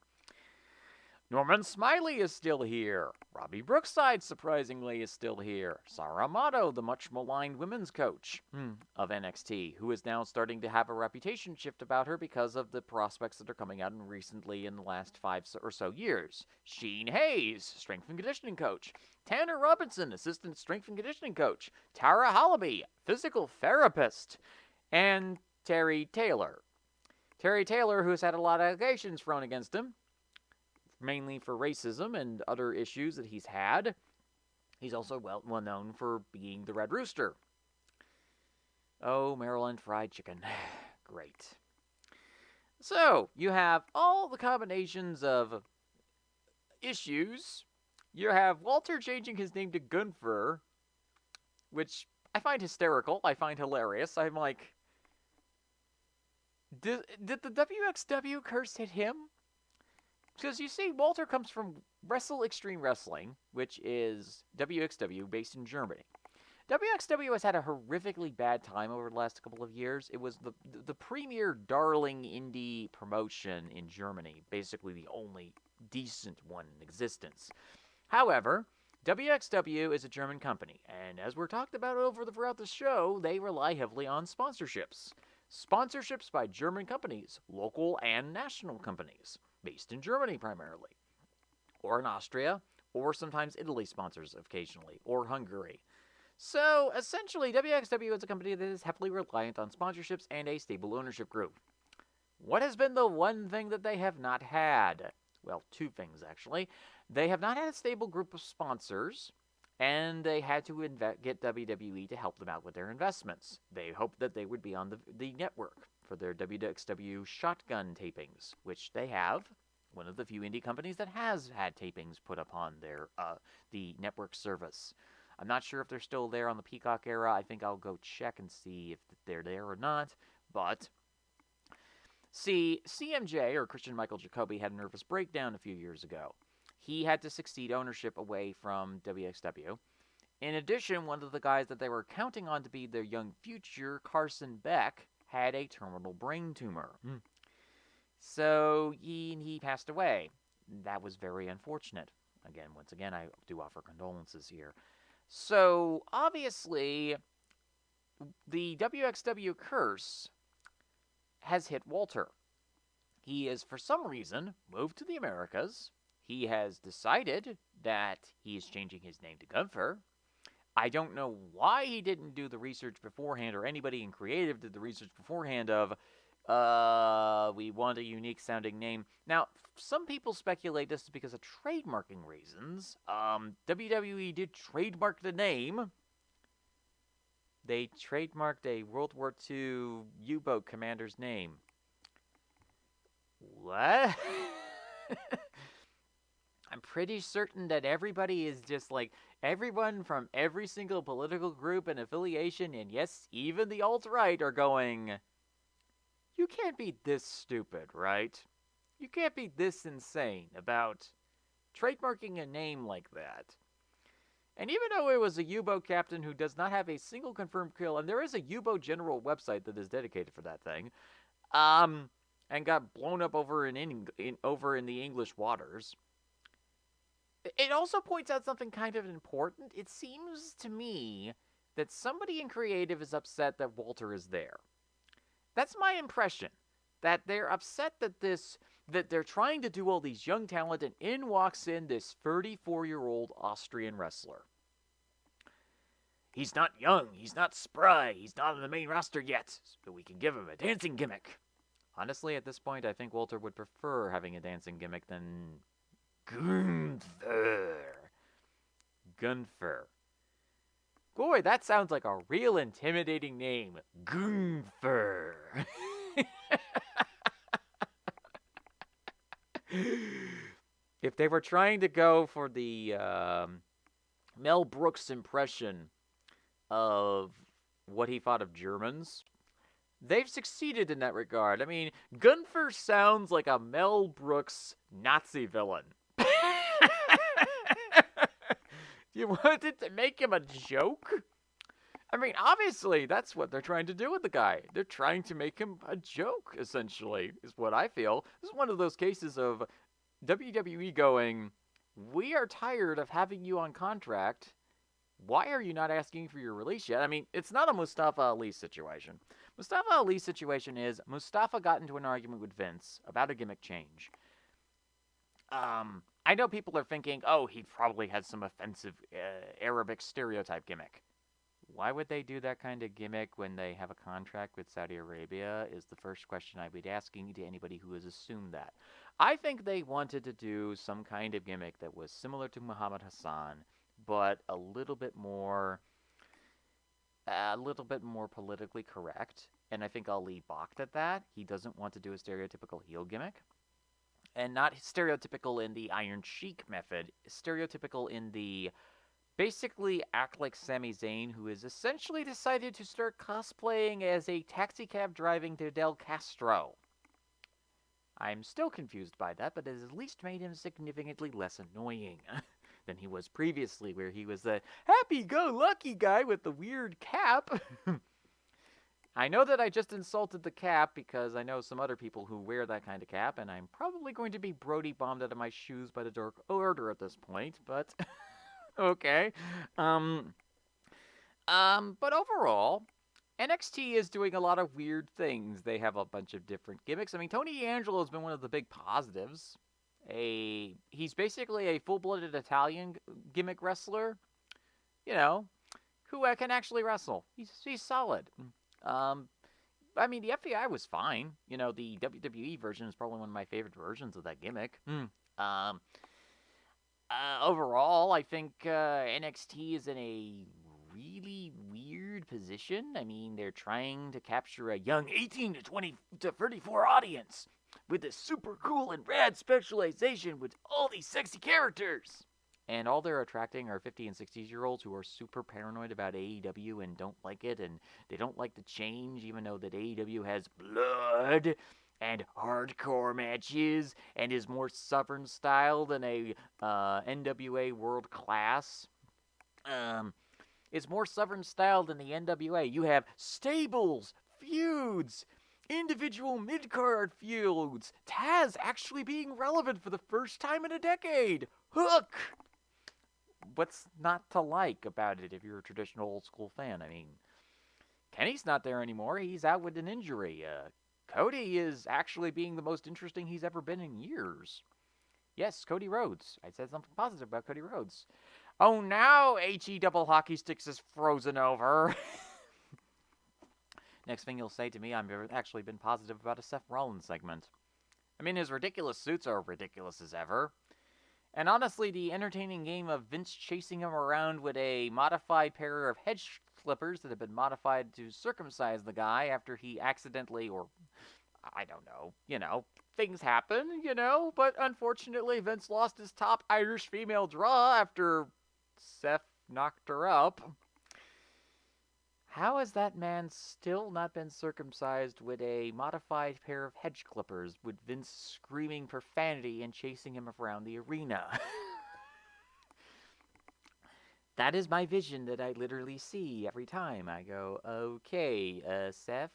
Norman Smiley is still here. Robbie Brookside, surprisingly, is still here. Sarah Amato, the much maligned women's coach of NXT, who is now starting to have a reputation shift about her because of the prospects that are coming out recently in the last 5 or so years. Sheen Hayes, strength and conditioning coach. Tanner Robinson, assistant strength and conditioning coach. Tara Hallaby, physical therapist. And Terry Taylor. Terry Taylor, who has had a lot of allegations thrown against him, mainly for racism and other issues that he's had. He's also well known for being the Red Rooster. Oh, Maryland fried chicken. Great. So, you have all the combinations of issues. You have Walter changing his name to Gunther, which I find hysterical. I find hilarious. I'm like, did the WXW curse hit him? Because you see, Walter comes from Wrestle Extreme Wrestling, which is WXW based in Germany. WXW has had a horrifically bad time over the last couple of years. It was the premier darling indie promotion in Germany, basically the only decent one in existence. However, WXW is a German company, and as we're talked about throughout the show, they rely heavily on sponsorships. Sponsorships by German companies, local and national companies, based in Germany primarily, or in Austria, or sometimes Italy sponsors occasionally, or Hungary. So, essentially, WXW is a company that is heavily reliant on sponsorships and a stable ownership group. What has been the one thing that they have not had? Well, two things, actually. They have not had a stable group of sponsors, and they had to get WWE to help them out with their investments. They hoped that they would be on the network for their WXW Shotgun tapings, which they have. One of the few indie companies that has had tapings put upon the network service. I'm not sure if they're still there on the Peacock era. I think I'll go check and see if they're there or not. But, see, CMJ, or Christian Michael Jacoby, had a nervous breakdown a few years ago. He had to succeed ownership away from WXW. In addition, one of the guys that they were counting on to be their young future, Carson Beck, had a terminal brain tumor. So he passed away. That was very unfortunate. Once again, I do offer condolences here. So, obviously, the WXW curse has hit Walter. He is, for some reason, moved to the Americas. He has decided that he is changing his name to Gunther. I don't know why he didn't do the research beforehand, or anybody in creative did the research beforehand of, we want a unique sounding name. Now, some people speculate this is because of trademarking reasons. WWE did trademark the name. They trademarked a World War II U-boat commander's name. What? I'm pretty certain that everybody is just like, everyone from every single political group and affiliation, and yes, even the alt-right, are going, you can't be this stupid, right? You can't be this insane about trademarking a name like that. And even though it was a U-boat captain who does not have a single confirmed kill, and there is a U-boat general website that is dedicated for that thing, and got blown up over in the English waters, it also points out something kind of important. It seems to me that somebody in creative is upset that Walter is there. That's my impression. That they're upset that they're trying to do all these young talent, and in walks in this 34-year-old Austrian wrestler. He's not young, he's not spry, he's not on the main roster yet, but we can give him a dancing gimmick. Honestly, at this point, I think Walter would prefer having a dancing gimmick than Gunther. Boy, that sounds like a real intimidating name. Gunther. If they were trying to go for the Mel Brooks impression of what he thought of Germans, they've succeeded in that regard. I mean, Gunther sounds like a Mel Brooks Nazi villain. You wanted to make him a joke? I mean, obviously, that's what they're trying to do with the guy. They're trying to make him a joke, essentially, is what I feel. This is one of those cases of WWE going, we are tired of having you on contract. Why are you not asking for your release yet? I mean, it's not a Mustafa Ali situation. Mustafa Ali's situation is Mustafa got into an argument with Vince about a gimmick change. I know people are thinking, oh, he probably had some offensive Arabic stereotype gimmick. Why would they do that kind of gimmick when they have a contract with Saudi Arabia is the first question I would be asking to anybody who has assumed that. I think they wanted to do some kind of gimmick that was similar to Muhammad Hassan, but a little bit more politically correct. And I think Ali balked at that. He doesn't want to do a stereotypical heel gimmick. And not stereotypical in the Iron Sheik method, stereotypical in the basically act like Sami Zayn, who has essentially decided to start cosplaying as a taxicab driving Fidel Castro. I'm still confused by that, but it has at least made him significantly less annoying than he was previously, where he was the happy-go-lucky guy with the weird cap. I know that I just insulted the cap because I know some other people who wear that kind of cap, and I'm probably going to be Brody bombed out of my shoes by the Dark Order at this point, but okay. But overall, NXT is doing a lot of weird things. They have a bunch of different gimmicks. I mean, Tony D'Angelo has been one of the big positives. He's basically a full-blooded Italian gimmick wrestler, you know, who can actually wrestle. He's solid. I mean, the FBI was fine. You know, the WWE version is probably one of my favorite versions of that gimmick. Overall, I think NXT is in a really weird position. I mean, they're trying to capture a young 18 to 20 to 34 audience with this super cool and rad specialization with all these sexy characters. And all they're attracting are 50 and 60-year-olds who are super paranoid about AEW and don't like it, and they don't like the change, even though that AEW has blood and hardcore matches and is more Southern style than a NWA World Class. It's more Southern style than the NWA. You have stables, feuds, individual mid-card feuds, Taz actually being relevant for the first time in a decade. Hook! What's not to like about it if you're a traditional old-school fan? I mean, Kenny's not there anymore. He's out with an injury. Cody is actually being the most interesting he's ever been in years. Yes, Cody Rhodes. I said something positive about Cody Rhodes. Oh, now HE double hockey sticks is frozen over. Next thing you'll say to me, I've actually been positive about a Seth Rollins segment. I mean, his ridiculous suits are ridiculous as ever. And honestly, the entertaining game of Vince chasing him around with a modified pair of hedge clippers that have been modified to circumcise the guy after he accidentally, or I don't know, things happen, but unfortunately Vince lost his top Irish female draw after Seth knocked her up. How has that man still not been circumcised with a modified pair of hedge clippers with Vince screaming profanity and chasing him around the arena? That is my vision that I literally see every time. I go, okay, Seth,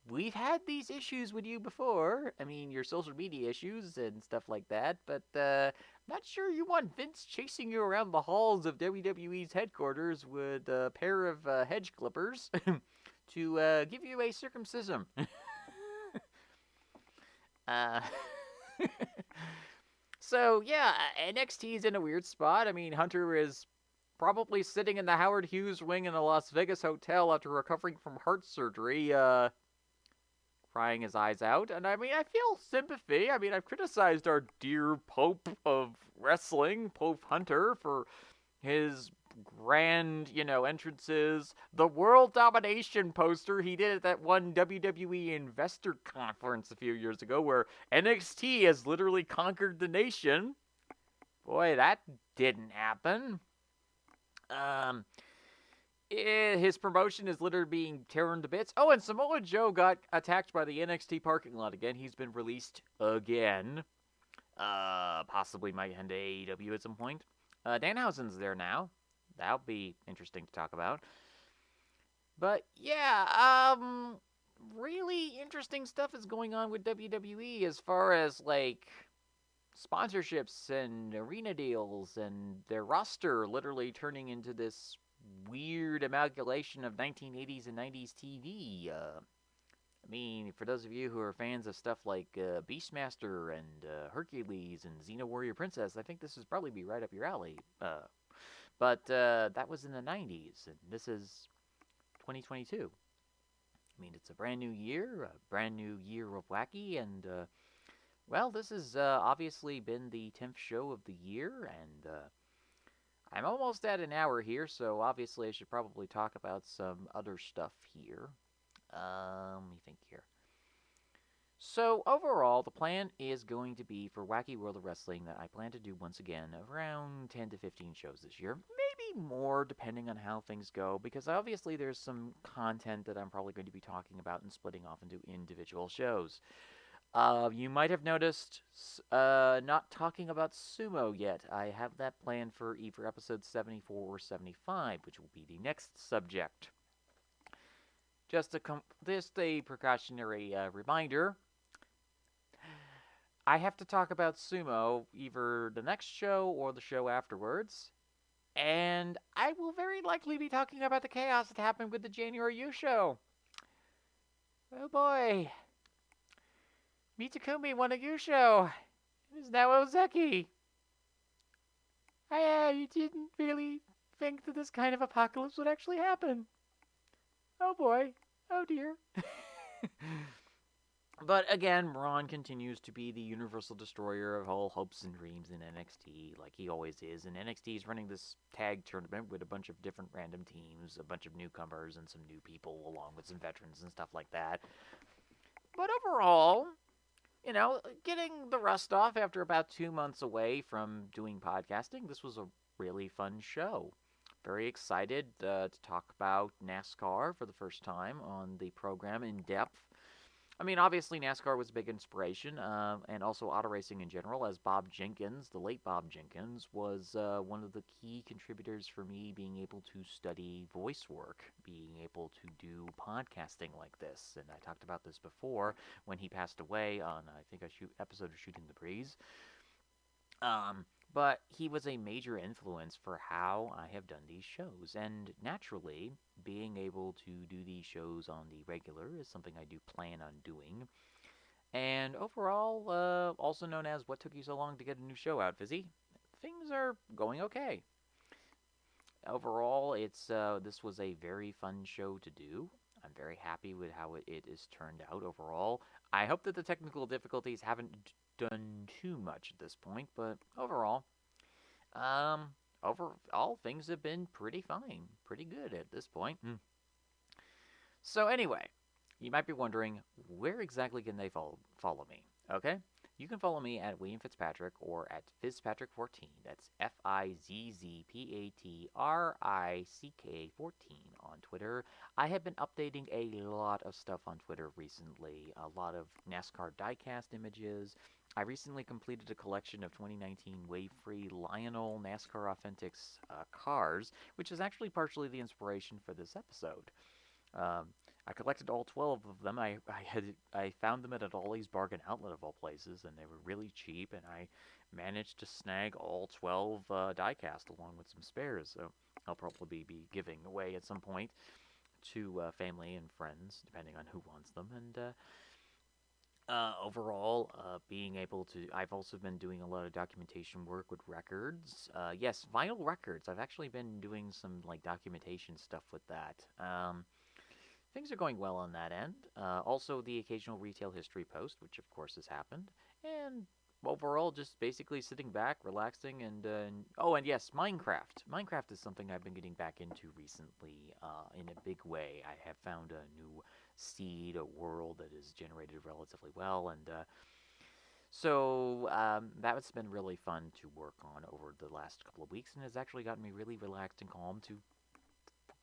we've had these issues with you before. I mean, your social media issues and stuff like that, but not sure you want Vince chasing you around the halls of WWE's headquarters with a pair of hedge clippers to give you a circumcision. So, yeah, NXT's in a weird spot. I mean, Hunter is probably sitting in the Howard Hughes wing in a Las Vegas hotel after recovering from heart surgery, crying his eyes out. And I mean, I feel sympathy. I mean, I've criticized our dear Pope of wrestling, Pope Hunter, for his grand, entrances. The World Domination poster he did at that one WWE investor conference a few years ago where NXT has literally conquered the nation. Boy, that didn't happen. his promotion is literally being torn to bits. Oh, and Samoa Joe got attacked by the NXT parking lot again. He's been released again. Possibly might head to AEW at some point. Danhausen's there now. That'll be interesting to talk about. But yeah, really interesting stuff is going on with WWE as far as like sponsorships and arena deals and their roster literally turning into this weird amalgamation of 1980s and 90s TV. I mean, for those of you who are fans of stuff like Beastmaster and Hercules and Xena Warrior Princess, I think this would probably be right up your alley. But that was in the 90s, and this is 2022. I mean, it's a brand new year of Wacky, and well, this has obviously been the 10th show of the year, and I'm almost at an hour here, so obviously I should probably talk about some other stuff here. Let me think here. So, overall, the plan is going to be for Wacky World of Wrestling that I plan to do once again around 10 to 15 shows this year. Maybe more, depending on how things go, because obviously there's some content that I'm probably going to be talking about and splitting off into individual shows. You might have noticed not talking about sumo yet. I have that planned for either episode 74 or 75, which will be the next subject. Just a precautionary reminder. I have to talk about sumo either the next show or the show afterwards. And I will very likely be talking about the chaos that happened with the January U show. Oh boy. Mitakumi won a U show. It is now Ozeki. You didn't really think that this kind of apocalypse would actually happen. Oh boy. Oh dear. But again, Braun continues to be the universal destroyer of all hopes and dreams in NXT, like he always is. And NXT is running this tag tournament with a bunch of different random teams, a bunch of newcomers, and some new people, along with some veterans and stuff like that. But overall, you know, getting the rust off after about 2 months away from doing podcasting, this was a really fun show. Very excited to talk about NASCAR for the first time on the program in depth. I mean, obviously NASCAR was a big inspiration, and also auto racing in general, as Bob Jenkins, the late Bob Jenkins, was one of the key contributors for me being able to study voice work, being able to do podcasting like this. And I talked about this before when he passed away on, I think, episode of Shooting the Breeze. But he was a major influence for how I have done these shows. And naturally, being able to do these shows on the regular is something I do plan on doing. And overall, also known as what took you so long to get a new show out, Fizzy? Things are going okay. Overall, this was a very fun show to do. I'm very happy with how it is turned out overall. I hope that the technical difficulties haven't done too much at this point, but overall, overall things have been pretty fine, pretty good at this point. So anyway, you might be wondering, where exactly can they follow me? Okay, you can follow me at William Fitzpatrick or at Fizzpatrick14. That's Fizzpatrick14 on Twitter. I have been updating a lot of stuff on Twitter recently. A lot of NASCAR diecast images. I recently completed a collection of 2019 wave-free Lionel NASCAR Authentics cars, which is actually partially the inspiration for this episode. I collected all 12 of them. I found them at a Dolly's Bargain Outlet of all places, and they were really cheap, and I managed to snag all 12 diecast along with some spares, so I'll probably be giving away at some point to family and friends, depending on who wants them. And overall, being able to... I've also been doing a lot of documentation work with records. Yes, vinyl records. I've actually been doing some like documentation stuff with that. Things are going well on that end. Also, the occasional retail history post, which of course has happened. And overall, just basically sitting back, relaxing, and oh, and yes, Minecraft. Minecraft is something I've been getting back into recently in a big way. I have found a new seed, a world that is generated relatively well, and so that's been really fun to work on over the last couple of weeks, and has actually gotten me really relaxed and calm to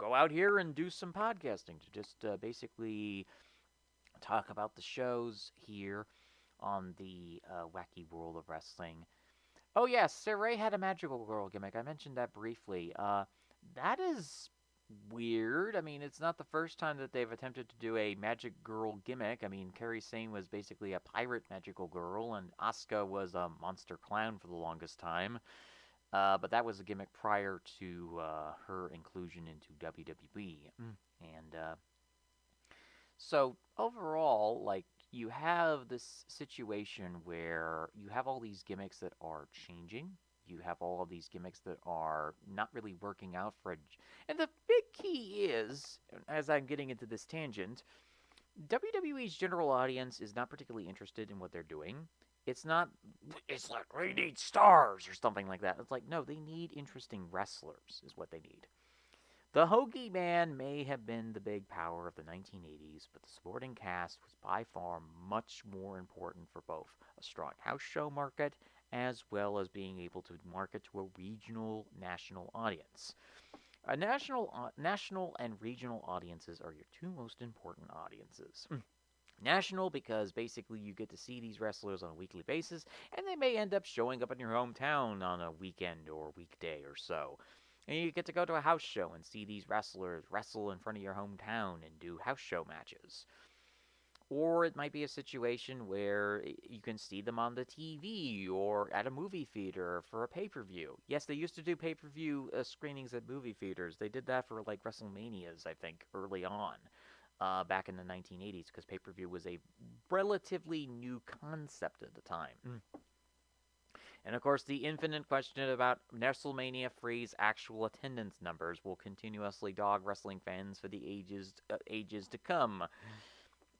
go out here and do some podcasting to just basically talk about the shows here on the Wacky World of Wrestling. Oh yes, Saray had a magical girl gimmick. I mentioned that briefly. That is weird. I mean, it's not the first time that they've attempted to do a magic girl gimmick. I mean, Kairi Sane was basically a pirate magical girl, and Asuka was a monster clown for the longest time. But that was a gimmick prior to her inclusion into WWE. And so overall, like, you have this situation where you have all these gimmicks that are changing. You have all of these gimmicks that are not really working out for a. And the big key is, as I'm getting into this tangent, WWE's general audience is not particularly interested in what they're doing. It's not, it's like, we need stars or something like that. It's like, no, they need interesting wrestlers, is what they need. The Hoagie Man may have been the big power of the 1980s, but the supporting cast was by far much more important for both a strong house show market as well as being able to market to a regional, national audience. National and regional audiences are your two most important audiences. National, because basically you get to see these wrestlers on a weekly basis, and they may end up showing up in your hometown on a weekend or weekday or so. And you get to go to a house show and see these wrestlers wrestle in front of your hometown and do house show matches. Or it might be a situation where you can see them on the TV or at a movie theater for a pay-per-view. Yes, they used to do pay-per-view screenings at movie theaters. They did that for like WrestleManias, I think, early on. Back in the 1980s, because pay-per-view was a relatively new concept at the time. And of course, the infinite question about WrestleMania free's actual attendance numbers will continuously dog wrestling fans for the ages to come.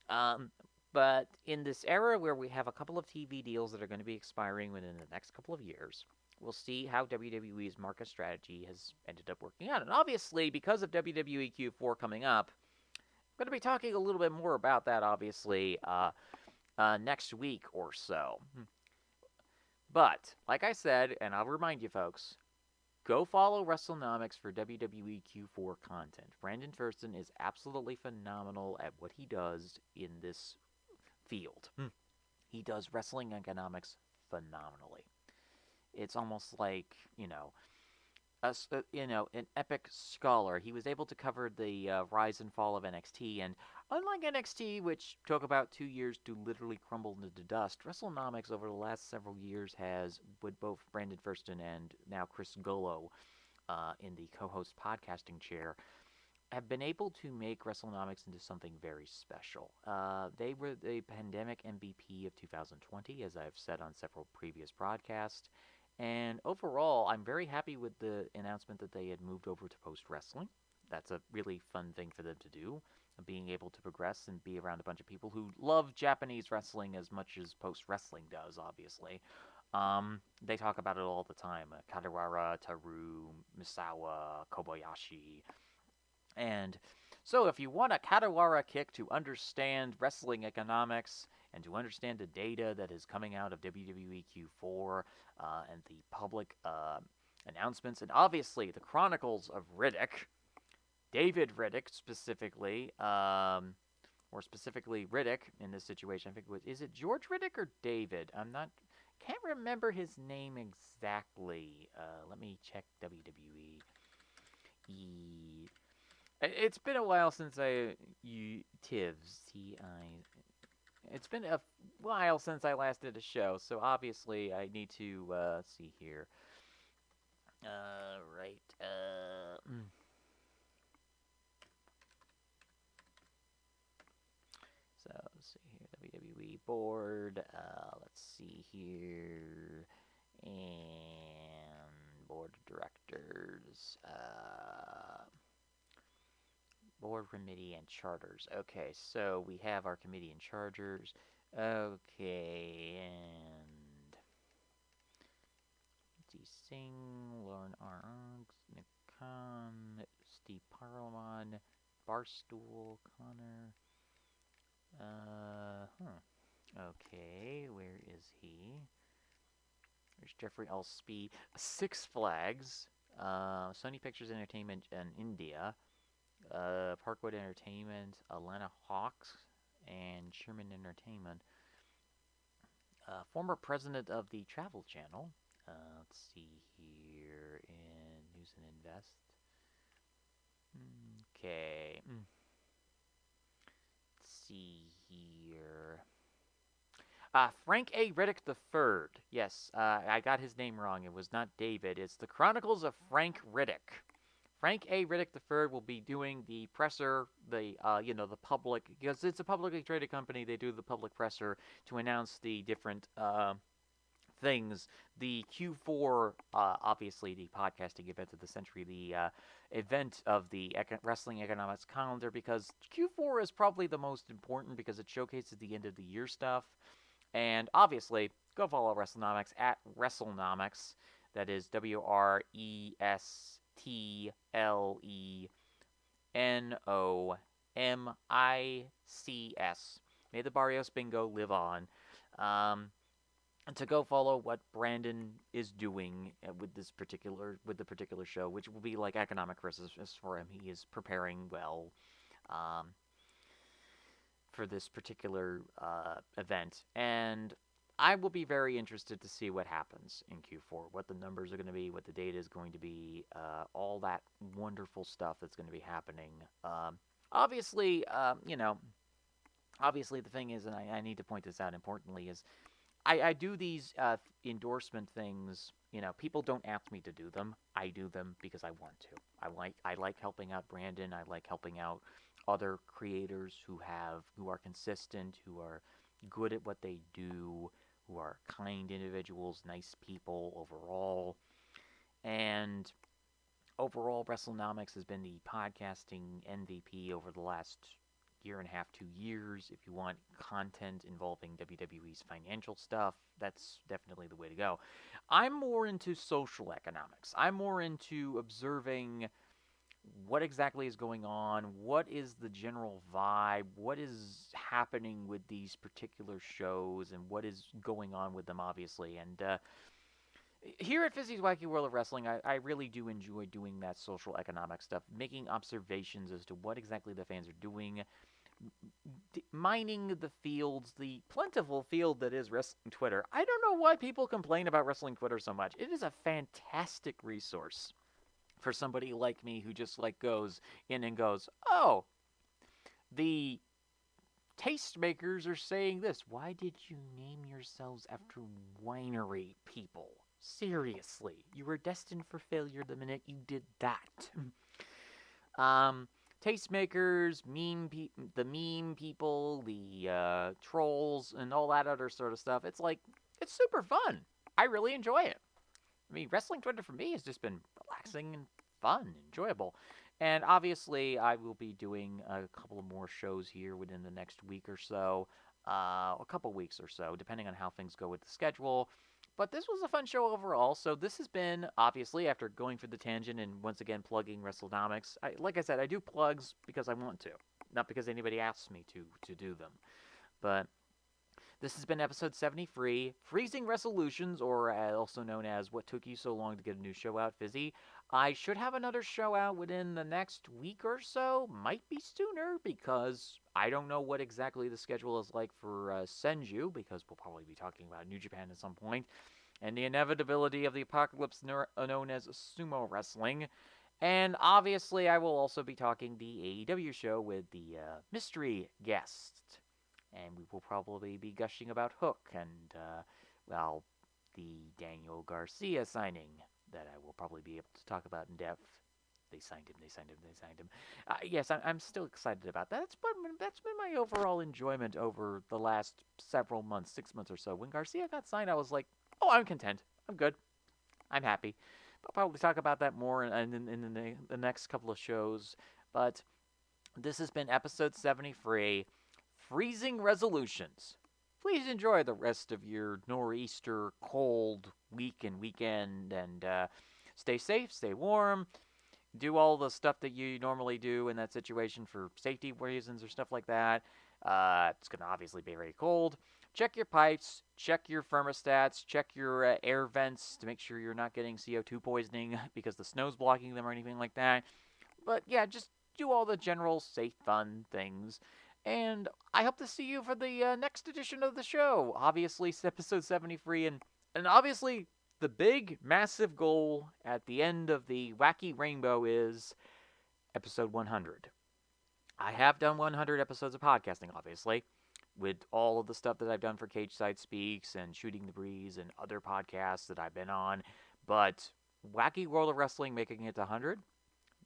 But in this era where we have a couple of TV deals that are going to be expiring within the next couple of years, we'll see how WWE's market strategy has ended up working out. And obviously, because of WWE Q4 coming up, I'm going to be talking a little bit more about that, obviously, next week or so. But, like I said, and I'll remind you folks, go follow WrestleNomics for WWE Q4 content. Brandon Thurston is absolutely phenomenal at what he does in this field. He does wrestling economics phenomenally. It's almost like, an epic scholar. He was able to cover the rise and fall of NXT, and unlike NXT, which took about 2 years to literally crumble into dust, WrestleNomics over the last several years has, with both Brandon Thurston and now Chris Gullo in the co-host podcasting chair, have been able to make WrestleNomics into something very special. They were the pandemic MVP of 2020, as I've said on several previous broadcasts. And overall, I'm very happy with the announcement that they had moved over to post-wrestling. That's a really fun thing for them to do, being able to progress and be around a bunch of people who love Japanese wrestling as much as post-wrestling does, obviously. They talk about it all the time. Kadiwara, Taru, Misawa, Kobayashi. And so if you want a Kadiwara kick to understand wrestling economics and to understand the data that is coming out of WWE Q4 and the public announcements, and obviously the chronicles of Riddick, David Riddick specifically, or specifically Riddick in this situation. I think is it George Riddick or David? Can't remember his name exactly. Let me check WWE. It's been a while since Tivs, T-I. It's been a while since I last did a show, so obviously I need to see here. Right. So let's see here, WWE board. Let's see here, and board of directors. Board, committee, and charters. Okay, so we have our committee and charters. Okay, and D. Singh, Lauren R. Nick Khan, Steve Parleman, Barstool, Connor. Okay, where is he? There's Jeffrey L. Speed. Six Flags, Sony Pictures Entertainment in India. Parkwood Entertainment, Atlanta Hawks, and Sherman Entertainment. Former president of the Travel Channel. Let's see here in News and Invest. Okay. Let's see here. Frank A. Riddick III. Yes, I got his name wrong. It was not David. It's the Chronicles of Frank Riddick. Frank A. Riddick III will be doing the presser, the public, because it's a publicly traded company. They do the public presser to announce the different things. The Q4, obviously the podcasting event of the century, the event of the wrestling economics calendar, because Q4 is probably the most important because it showcases the end of the year stuff. And obviously, go follow WrestleNomics at WrestleNomics. That is WrestleNomics. May the Barrios Bingo live on. To go follow what Brandon is doing with the particular show, which will be like economic risks for him. He is preparing well for this particular event, and I will be very interested to see what happens in Q4, what the numbers are going to be, what the data is going to be, all that wonderful stuff that's going to be happening. Obviously, obviously the thing is, and I need to point this out importantly, is I do these endorsement things. People don't ask me to do them. I do them because I want to. I like helping out Brandon. I like helping out other creators who are consistent, who are good at what they do, who are kind individuals, nice people overall. And overall, WrestleNomics has been the podcasting MVP over the last year and a half, 2 years. If you want content involving WWE's financial stuff, that's definitely the way to go. I'm more into social economics. I'm more into observing what exactly is going on, what is the general vibe, what is happening with these particular shows, and what is going on with them, obviously. And here at Fizzy's Wacky World of Wrestling, I really do enjoy doing that social economic stuff, making observations as to what exactly the fans are doing, mining the fields, the plentiful field that is wrestling Twitter. I don't know why people complain about wrestling Twitter so much. It is a fantastic resource for somebody like me who just goes in and goes, oh, the tastemakers are saying this. Why did you name yourselves after winery people? Seriously, you were destined for failure the minute you did that. Tastemakers, the meme people, the trolls, and all that other sort of stuff. It's super fun. I really enjoy it. I mean, wrestling Twitter for me has just been relaxing and fun, enjoyable. And obviously, I will be doing a couple of more shows here within the next week or so, a couple weeks or so, depending on how things go with the schedule. But this was a fun show overall. So this has been, obviously, after going for the tangent and once again plugging WrestleNomics. Like I said, I do plugs because I want to, not because anybody asks me to do them. But this has been episode 73, Freezing Resolutions, or also known as What Took You So Long to Get a New Show Out, Fizzy. I should have another show out within the next week or so. Might be sooner, because I don't know what exactly the schedule is like for Senju, because we'll probably be talking about New Japan at some point, and the inevitability of the apocalypse known as sumo wrestling. And obviously, I will also be talking the AEW show with the mystery guest. And we will probably be gushing about Hook and, the Daniel Garcia signing that I will probably be able to talk about in depth. They signed him. Yes, I'm still excited about that. That's been my overall enjoyment over the last several months, 6 months or so. When Garcia got signed, I was like, oh, I'm content. I'm good. I'm happy. I'll probably talk about that more in the next couple of shows. But this has been episode 73. Freezing Resolutions. Please enjoy the rest of your nor'easter cold week and weekend, and stay safe, stay warm, do all the stuff that you normally do in that situation for safety reasons or stuff like that. It's going to obviously be very cold. Check your pipes, check your thermostats, check your air vents to make sure you're not getting CO2 poisoning because the snow's blocking them or anything like that. But yeah, just do all the general safe, fun things. And I hope to see you for the next edition of the show. Obviously, it's episode 73, and obviously, the big, massive goal at the end of the Wacky Rainbow is episode 100. I have done 100 episodes of podcasting, obviously, with all of the stuff that I've done for Cage Side Speaks and Shooting the Breeze and other podcasts that I've been on. But Wacky World of Wrestling making it to 100,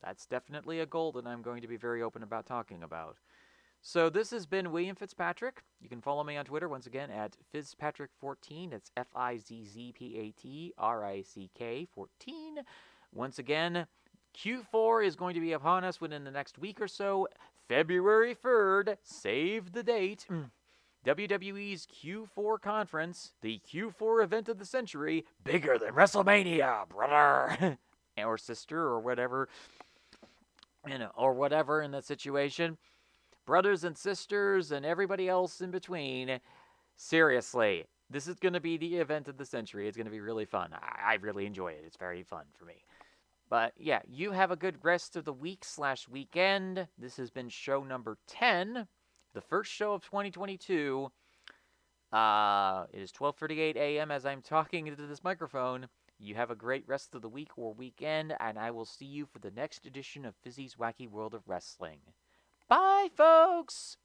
that's definitely a goal that I'm going to be very open about talking about. So this has been William Fizzpatrick. You can follow me on Twitter once again at Fizzpatrick14. It's Fizzpatrick 14. Once again, Q4 is going to be upon us within the next week or so. February 3rd, save the date. WWE's Q4 conference, the Q4 event of the century, bigger than WrestleMania, brother, or sister, or whatever, or whatever in that situation. Brothers and sisters and everybody else in between. Seriously, this is going to be the event of the century. It's going to be really fun. I really enjoy it. It's very fun for me. But yeah, you have a good rest of the week/weekend. This has been show number 10, the first show of 2022. It is 12:38 a.m. as I'm talking into this microphone. You have a great rest of the week or weekend, and I will see you for the next edition of Fizzy's Wacky World of Wrestling. Bye, folks!